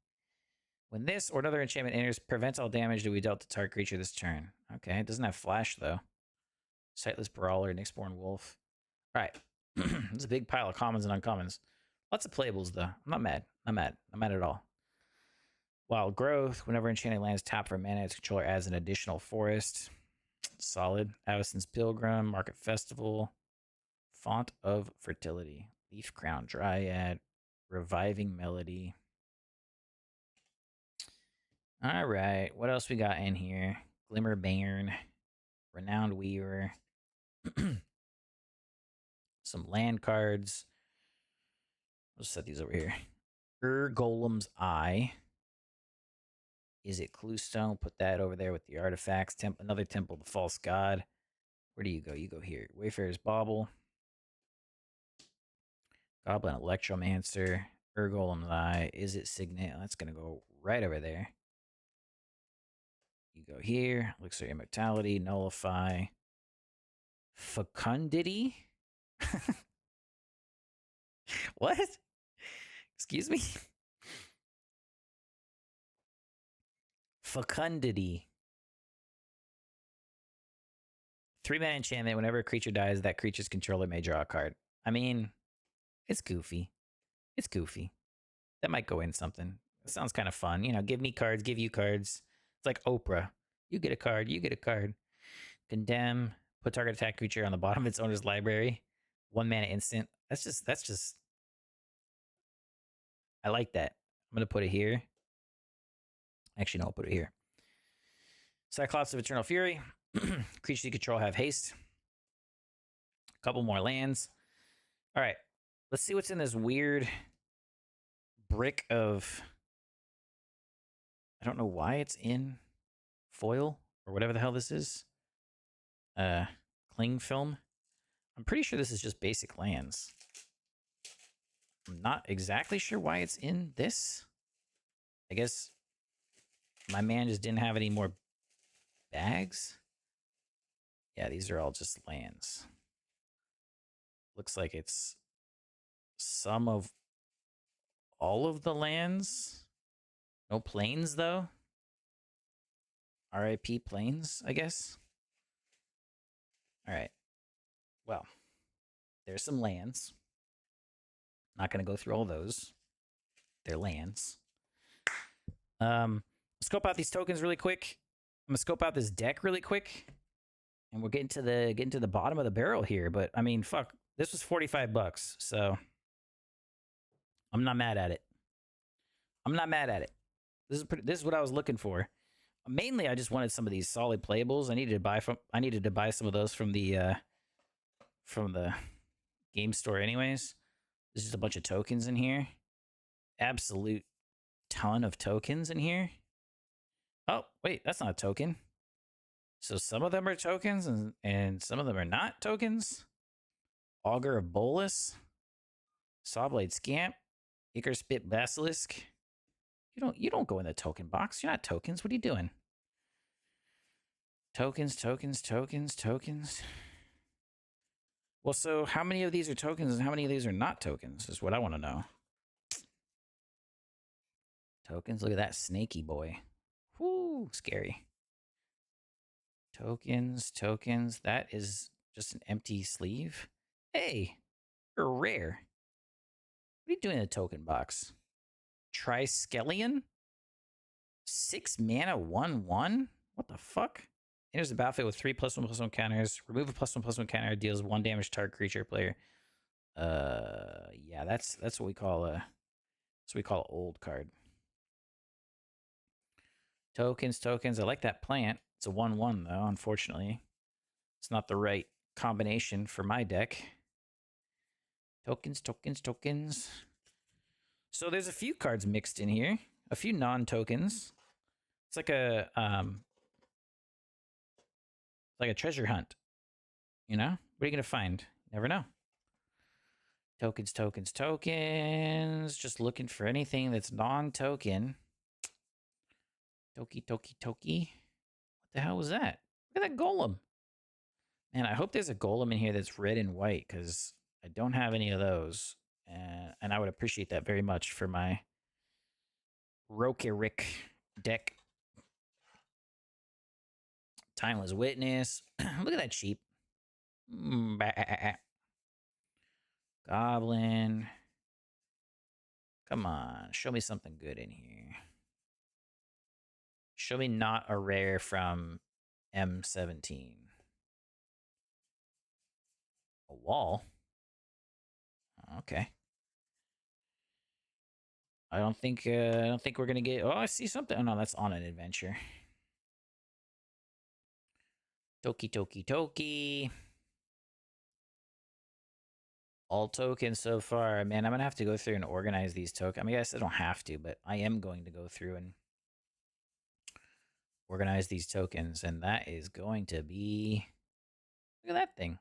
When this or another enchantment enters, prevents all damage to be dealt to target creature this turn. Okay, it doesn't have flash, though. Sightless Brawler, Nyxborn Wolf. All right, It's a big pile of commons and uncommons. Lots of playables, though. I'm not mad. I'm not mad at all. Wild Growth. Whenever enchanted land is tapped for mana, its controller adds an additional forest. Solid. Avison's Pilgrim. Market Festival. Font of Fertility. Leaf Crown Dryad. Reviving Melody. All right. What else we got in here? Glimmer Bairn. Renowned Weaver. Some land cards. Let's set these over here. Golem's Eye. Is it Cluestone? Put that over there with the artifacts. Another Temple of the False God. Where do you go? You go here. Wayfarer's Bauble. Goblin Electromancer. Golem's Eye. Is it Signet? That's going to go right over there. You go here. Elixir Immortality. Nullify. Fecundity? What? Excuse me? Fecundity. 3-mana enchantment. Whenever a creature dies, that creature's controller may draw a card. I mean, it's goofy. It's goofy. That might go in something. It sounds kind of fun. You know, give me cards, give you cards. It's like Oprah. You get a card, you get a card. Condemn. Put target attack creature on the bottom of its owner's library. 1-mana instant. That's just. I like that. I'm going to put it here. Actually, no, I'll put it here. Cyclops of Eternal Fury. Creatures you control have haste. A couple more lands. All right. Let's see what's in this weird brick of... I don't know why it's in foil or whatever the hell this is. Cling film. I'm pretty sure this is just basic lands. I'm not exactly sure why it's in this. I guess my man just didn't have any more bags. Yeah, these are all just lands. Looks like it's some of all of the lands. No planes, though. RIP planes, I guess. All right. Well, there's some lands. Not going to go through all those. They're lands. Scope out these tokens really quick. I'm gonna scope out this deck really quick, and we're getting to the bottom of the barrel here. But I mean, fuck, this was $45, so I'm not mad at it. I'm not mad at it. This is what I was looking for. Mainly, I just wanted some of these solid playables. I needed to buy some of those from the game store, anyways. There's just a bunch of tokens in here. Absolute ton of tokens in here. Oh, wait, that's not a token. So some of them are tokens and some of them are not tokens. Augur of Bolus. Sawblade Scamp. Icar Spit Basilisk. You don't go in the token box. You're not tokens. What are you doing? Tokens. Well, so how many of these are tokens and how many of these are not tokens is what I want to know. Tokens. Look at that snaky boy. Whoo, scary. Tokens. That is just an empty sleeve. Hey, you're rare. What are you doing in the token box? Triskelion? 6 mana, 1/1? What the fuck? Enters the battlefield with 3+1/+1 counters. Remove a +1/+1 counter. Deals 1 damage to target creature player. Yeah, that's what we call an old card. Tokens. I like that plant. It's a 1/1 though. Unfortunately, it's not the right combination for my deck. Tokens. So there's a few cards mixed in here. A few non-tokens. It's like a treasure hunt. You know? What are you gonna find? Never know. Tokens. Just looking for anything that's non-token. Toki. What the hell was that? Look at that golem. Man, I hope there's a golem in here that's red and white, because I don't have any of those. And I would appreciate that very much for my Rokirik deck. Timeless Witness. Look at that cheap. Goblin. Come on, show me something good in here. Show me not a rare from M17. A wall? Okay. I don't think we're gonna get. Oh, I see something. Oh no, that's on an adventure. Toki toki toki. All tokens so far. Man, I'm gonna have to go through and organize these tokens. I mean, I guess I don't have to, but I am going to go through and organize these tokens, and that is going to be. Look at that thing,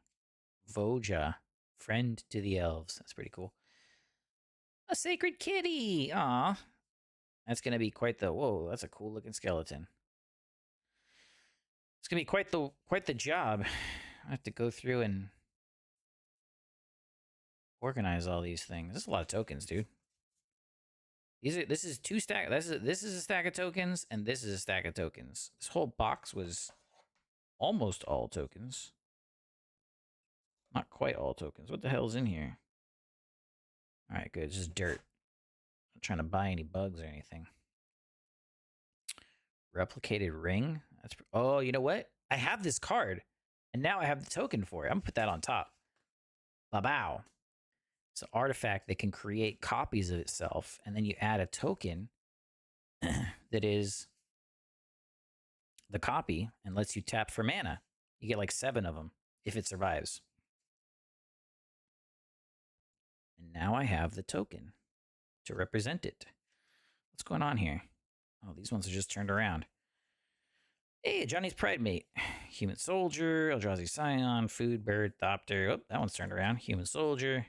Voja, friend to the elves. That's pretty cool. A sacred kitty. Aw, that's gonna be quite the. Whoa, that's a cool looking skeleton. It's gonna be quite the job. I have to go through and organize all these things. This is a lot of tokens, dude. This is two stack. This is a stack of tokens, and this is a stack of tokens. This whole box was almost all tokens. Not quite all tokens. What the hell's in here? All right, good. It's just dirt. I'm not trying to buy any bugs or anything. Replicated ring. That's oh, you know what? I have this card, and now I have the token for it. I'm gonna put that on top. Ba-bow. It's an artifact that can create copies of itself, and then you add a token that is the copy and lets you tap for mana. You get like 7 of them if it survives. And now I have the token to represent it. What's going on here? Oh, these ones are just turned around. Hey, Johnny's Pride Mate. Human Soldier, Eldrazi Scion, Food, Bird, Thopter. Oh, that one's turned around. Human Soldier.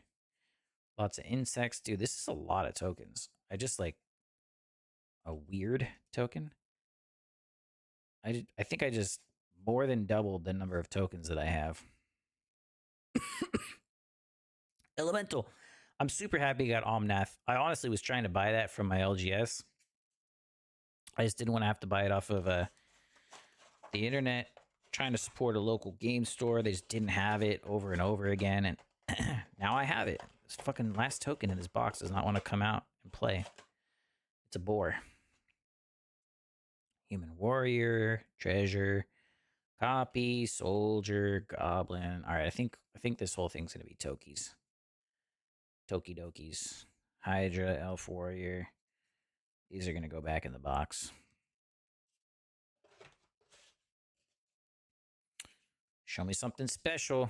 Lots of insects. Dude, this is a lot of tokens. I just like a weird token. I think I just more than doubled the number of tokens that I have. Elemental. I'm super happy I got Omnath. I honestly was trying to buy that from my LGS. I just didn't want to have to buy it off of the internet. Trying to support a local game store. They just didn't have it over and over again. And now I have it. This fucking last token in this box does not want to come out and play. It's a bore. Human warrior, treasure, copy, soldier, goblin. All right, I think this whole thing's gonna be Tokies. Toki dokies. Hydra, elf warrior. These are gonna go back in the box. Show me something special.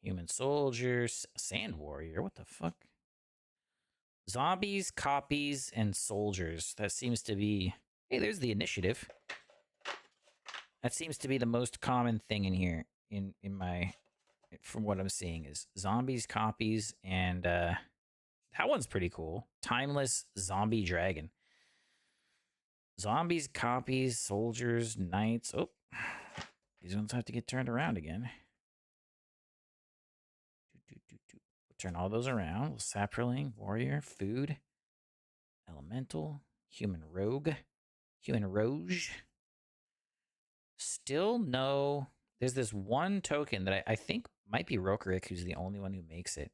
Human soldiers, sand warrior. What the fuck? Zombies, copies, and soldiers. That seems to be. Hey, there's the initiative. That seems to be the most common thing in here. In my, from what I'm seeing, is zombies, copies, and that one's pretty cool. Timeless zombie dragon. Zombies, copies, soldiers, knights. Oh, these ones have to get turned around again. Turn all those around. Saproling, warrior, food, elemental, human rogue, human roge. Still no. There's this one token that I think might be Rokarik, who's the only one who makes it.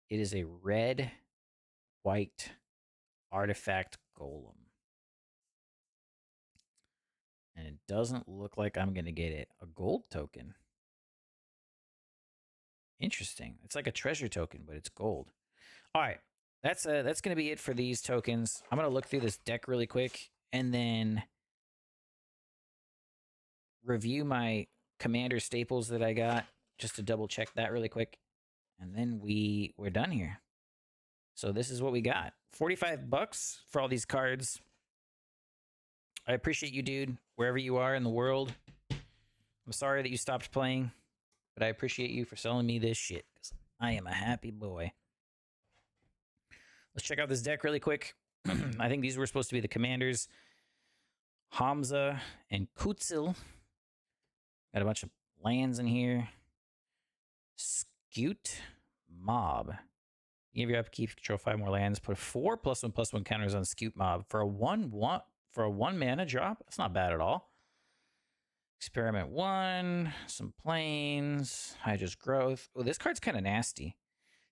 It is a red, white artifact golem. And it doesn't look like I'm going to get it. A gold token. Interesting. It's like a treasure token, but it's gold. All right. That's going to be it for these tokens. I'm going to look through this deck really quick and then review my commander staples that I got just to double check that really quick. And then we're done here. So this is what we got. $45 for all these cards. I appreciate you, dude, wherever you are in the world. I'm sorry that you stopped playing, but I appreciate you for selling me this shit because I am a happy boy. Let's check out this deck really quick. I think these were supposed to be the commanders. Hamza and Kutsil. Got a bunch of lands in here. Skewt Mob. Give your upkeep, control 5 more lands. Put 4 +1/+1 counters on Skewt Mob for a 1/1 for a 1 mana drop. That's not bad at all. Experiment 1, some planes, Hydra's Growth. Oh, this card's kind of nasty.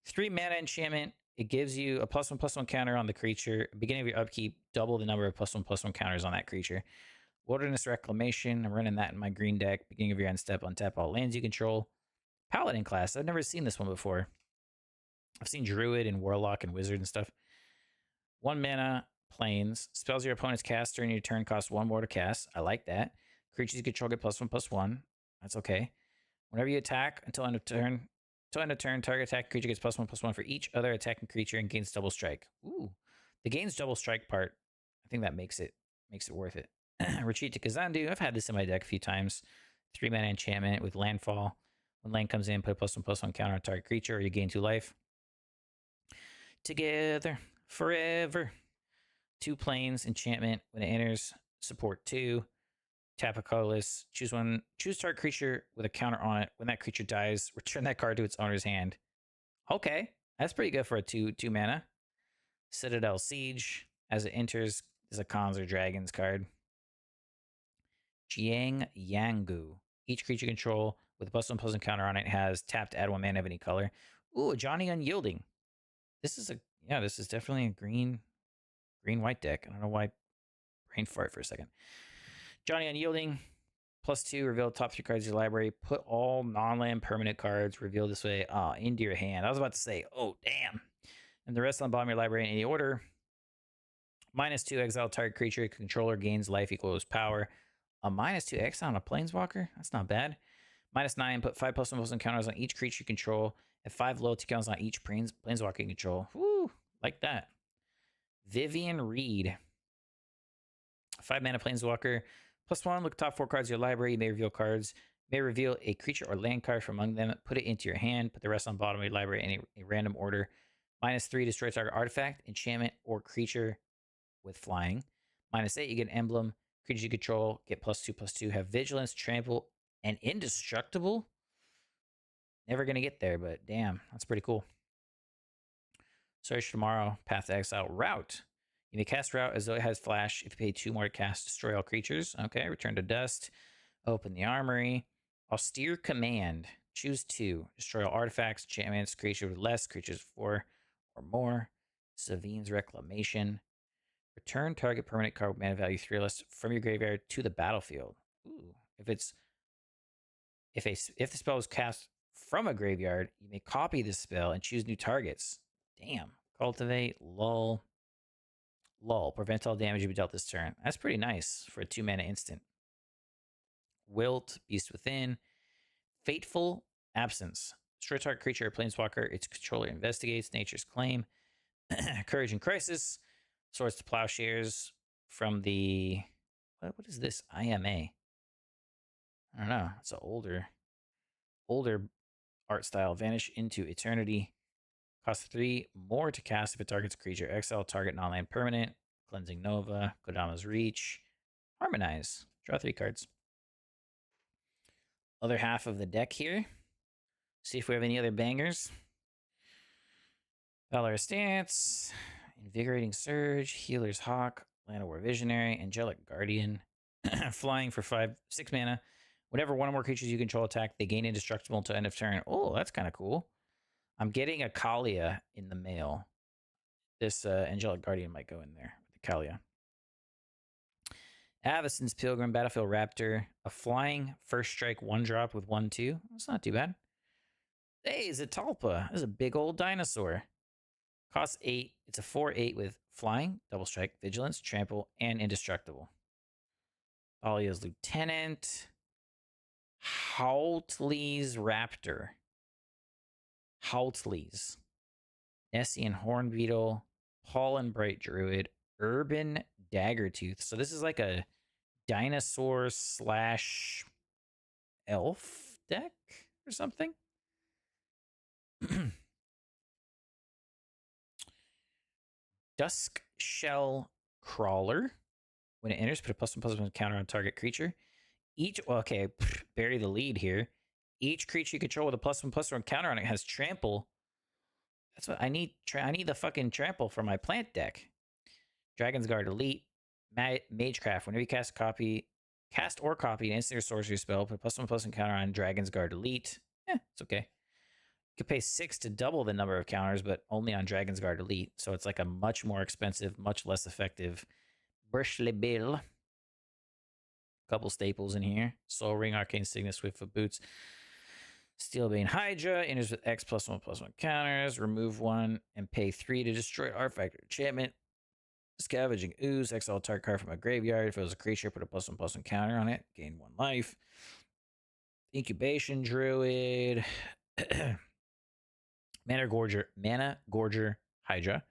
3 mana enchantment. It gives you a +1/+1 counter on the creature. Beginning of your upkeep, double the number of +1/+1 counters on that creature. Wilderness Reclamation. I'm running that in my green deck. Beginning of your end step, untap all lands you control. Paladin class. I've never seen this one before. I've seen Druid and Warlock and Wizard and stuff. 1 mana, planes. Spells your opponent's cast during your turn cost 1 more to cast. I like that. Creatures you control get +1/+1. That's okay. Whenever you attack until end of turn, target attack creature gets +1/+1 for each other attacking creature and gains double strike. Ooh, the gains double strike part. I think that makes it worth it. Retreat to Kazandu. I've had this in my deck a few times. 3 mana enchantment with landfall. When land comes in, put a +1/+1 counter on target creature, or you gain 2 life. Together forever. 2 planes enchantment. When it enters, support 2. Tap a colorless. Choose target creature with a counter on it. When that creature dies, return that card to its owner's hand. Okay, that's pretty good for a 2 mana. Citadel Siege. As it enters, is a Cons or Dragons card. Jiang Yangu. Each creature control with a +1/+1 counter on it has tapped to add 1 mana of any color. Ooh, a Johnny Unyielding. This is definitely a green white deck. I don't know why. Brain fart for a second. Johnny Unyielding. +2, reveal top 3 cards of your library. Put all non-land permanent cards revealed this way into your hand. I was about to say, oh, damn. And the rest on the bottom of your library in any order. -2, exile target creature. Controller gains life equals power. A -2 exile on a planeswalker? That's not bad. -9, put 5 +1/+1 counters on each creature you control. And 5 loyalty counters on each planeswalker you control. Woo, like that. Vivian Reed. 5 mana planeswalker. +1, look top 4 cards of your library. You may reveal cards. You may reveal a creature or land card from among them. Put it into your hand. Put the rest on the bottom of your library in a random order. -3, destroy target artifact, enchantment, or creature with flying. -8, you get an emblem. Creatures you control get +2/+2. Have vigilance, trample, and indestructible. Never gonna get there, but damn, that's pretty cool. Search tomorrow. Path to Exile. Route. You may cast Route as though it has flash. If you pay 2 more to cast, destroy all creatures. Okay, return to dust. Open the armory. Austere Command. Choose 2. Destroy all artifacts, enchantments, creatures with less, creatures 4 or more. Savine's Reclamation. Return target permanent card with mana value 3 or less from your graveyard to the battlefield. Ooh. If the spell is cast from a graveyard, you may copy this spell and choose new targets. Damn. Cultivate, lull. Prevent all damage to be dealt this turn. That's pretty nice for a 2 mana instant. Wilt, Beast Within. Fateful Absence. Destroy target creature or planeswalker. Its controller investigates nature's claim. Courage and Crisis. Swords to Plowshares from the... What is this? IMA. I don't know. It's an older art style. Vanish into Eternity. Cost 3 more to cast if it targets a creature. Exile target non-land permanent. Cleansing Nova. Kodama's Reach. Harmonize. Draw 3 cards. Other half of the deck here. See if we have any other bangers. Valorous Stance. Invigorating Surge. Healer's Hawk. Land of War Visionary. Angelic Guardian. Flying for 6 mana. Whenever one or more creatures you control attack, they gain indestructible until end of turn. Oh, that's kind of cool. I'm getting a Kalia in the mail. This Angelic Guardian might go in there with the Kalia. Avacyn's Pilgrim, Battlefield Raptor. A flying first strike 1-drop with 1/2. That's not too bad. Hey, Zatalpa. This is a big old dinosaur. Costs 8. It's a 4/8 with flying, double strike, vigilance, trample, and indestructible. Alia's Lieutenant. Houtley's Raptor. Houtley's. Nessian Hornbeetle. Pollen Bright Druid. Urban Daggertooth. So this is like a dinosaur / elf deck or something. Dusk Shell Crawler. When it enters, put a +1/+1 counter on target creature. Bury the lead here. Each creature you control with a +1/+1 counter on it has trample. That's what I need. I need the fucking trample for my plant deck. Dragon's Guard Elite. Magecraft. Whenever you cast a copy Cast or copy an instant or sorcery spell. Put +1/+1 counter on Dragon's Guard Elite. It's okay. You could pay 6 to double the number of counters, but only on Dragon's Guard Elite. So it's like a much more expensive, much less effective Brishly Bill. Couple staples in here. Soul Ring, Arcane Signet, Swiftfoot Boots. Steelbane Hydra. Enters with X +1/+1 counters. Remove 1 and pay 3 to destroy artifact or enchantment. Scavenging Ooze. Exile target card from a graveyard. If it was a creature, put a +1/+1 counter on it. Gain 1 life. Incubation Druid. Mana Gorger Hydra.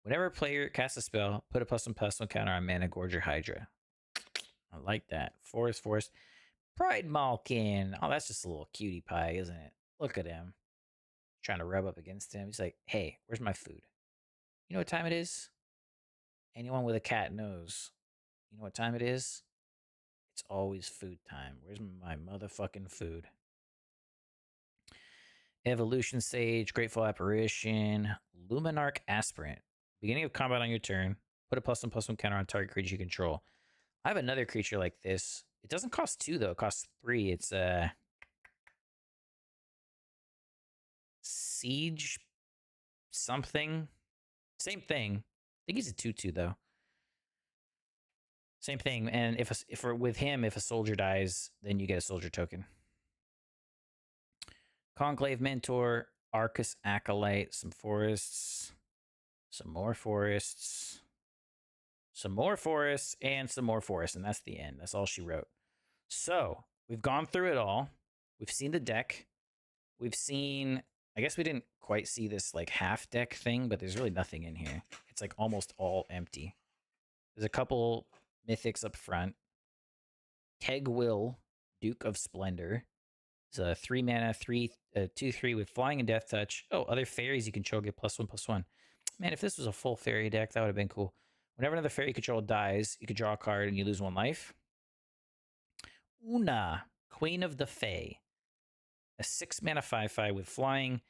Whenever a player casts a spell, put a +1/+1 counter on Mana Gorger Hydra. I like that. Forest. Pride Malkin. Oh, that's just a little cutie pie, isn't it? Look at him. Trying to rub up against him. He's like, hey, where's my food? You know what time it is? Anyone with a cat knows. You know what time it is? It's always food time. Where's my motherfucking food? Evolution Sage, Grateful Apparition, Luminarch Aspirant. Beginning of combat on your turn, put a +1/+1 counter on target creature you control. I have another creature like this. It doesn't cost 2 though. It costs 3. It's Siege something. Same thing. I think he's a 2/2 though. Same thing. And if with him, if a soldier dies, then you get a soldier token. Conclave Mentor, Arcus Acolyte, some forests, some more forests, some more forests, and some more forests. And that's the end. That's all she wrote. So we've gone through it all. We've seen the deck. We've seen, I guess we didn't quite see this like half deck thing, but there's really nothing in here. It's like almost all empty. There's a couple mythics up front. Tegwill, Duke of Splendor. It's a 3 mana, 2/3 with flying and death touch. Oh, other fairies you control get +1/+1. Man, if this was a full fairy deck, that would have been cool. Whenever another fairy you control dies, you can draw a card and you lose 1 life. Una, Queen of the Fae. A 6 mana 5/5 with flying.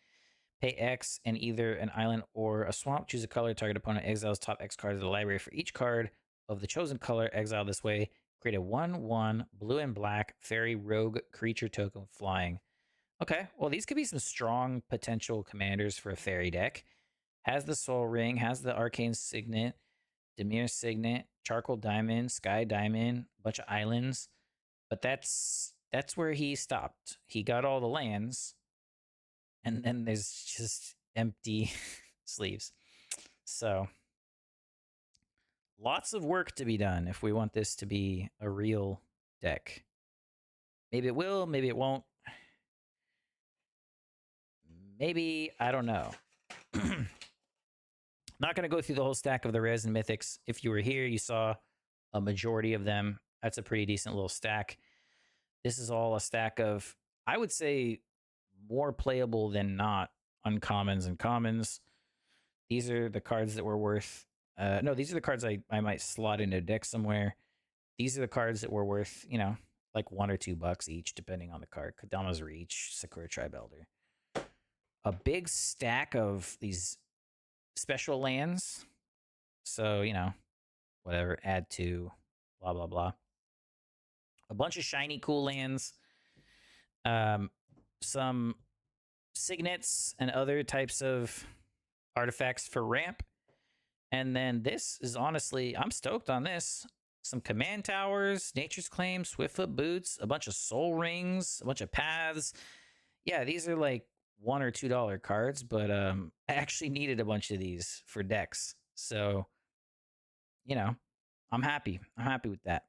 Pay X and either an island or a swamp. Choose a color. Target opponent exiles top X cards of the library. For each card of the chosen color exiled this way, create a 1/1 blue and black fairy rogue creature token flying. Okay, well, these could be some strong potential commanders for a fairy deck. Has the Soul Ring, has the Arcane Signet, Demir Signet, Charcoal Diamond, Sky Diamond, a bunch of islands. But that's where he stopped. He got all the lands, and then there's just empty sleeves. So lots of work to be done if we want this to be a real deck. Maybe it will, maybe it won't. Maybe, I don't know. Not going to go through the whole stack of the res and mythics. If you were here, you saw a majority of them. That's a pretty decent little stack. This is all a stack of, I would say, more playable than not uncommons and commons. These are the cards that were worth... no, these are the cards I might slot into a deck somewhere. These are the cards that were worth, you know, like $1 or $2 each, depending on the card. Kodama's Reach, Sakura Tribe Elder. A big stack of these special lands. So, you know, whatever, add to, blah, blah, blah. A bunch of shiny cool lands. Some signets and other types of artifacts for ramp. And then this is honestly, I'm stoked on this. Some command towers, Nature's Claim, Swiftfoot Boots, a bunch of soul rings, a bunch of paths. Yeah, these are like $1 or $2 cards, but I actually needed a bunch of these for decks. So, you know, I'm happy. I'm happy with that.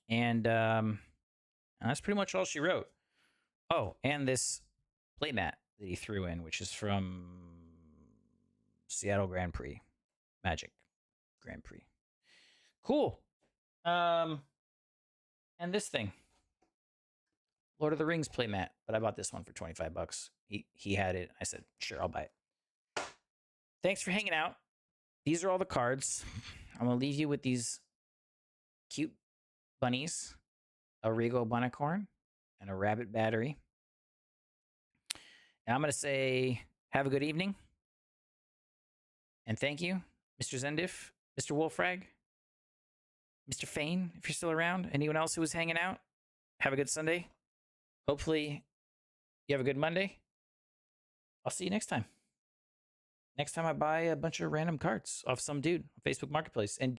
And that's pretty much all she wrote. Oh, and this playmat that he threw in, which is from Seattle Grand Prix. Magic Grand Prix. Cool. And this thing. Lord of the Rings playmat, but I bought this one for $25. He had it. I said, sure, I'll buy it. Thanks for hanging out. These are all the cards. I'm going to leave you with these cute bunnies, a Regal Bunnicorn, and a Rabbit Battery. And I'm going to say, have a good evening. And thank you, Mr. Zendif, Mr. Wolfrag. Mr. Fain, if you're still around. Anyone else who was hanging out? Have a good Sunday. Hopefully, you have a good Monday. I'll see you next time. Next time I buy a bunch of random cards off some dude on Facebook Marketplace. And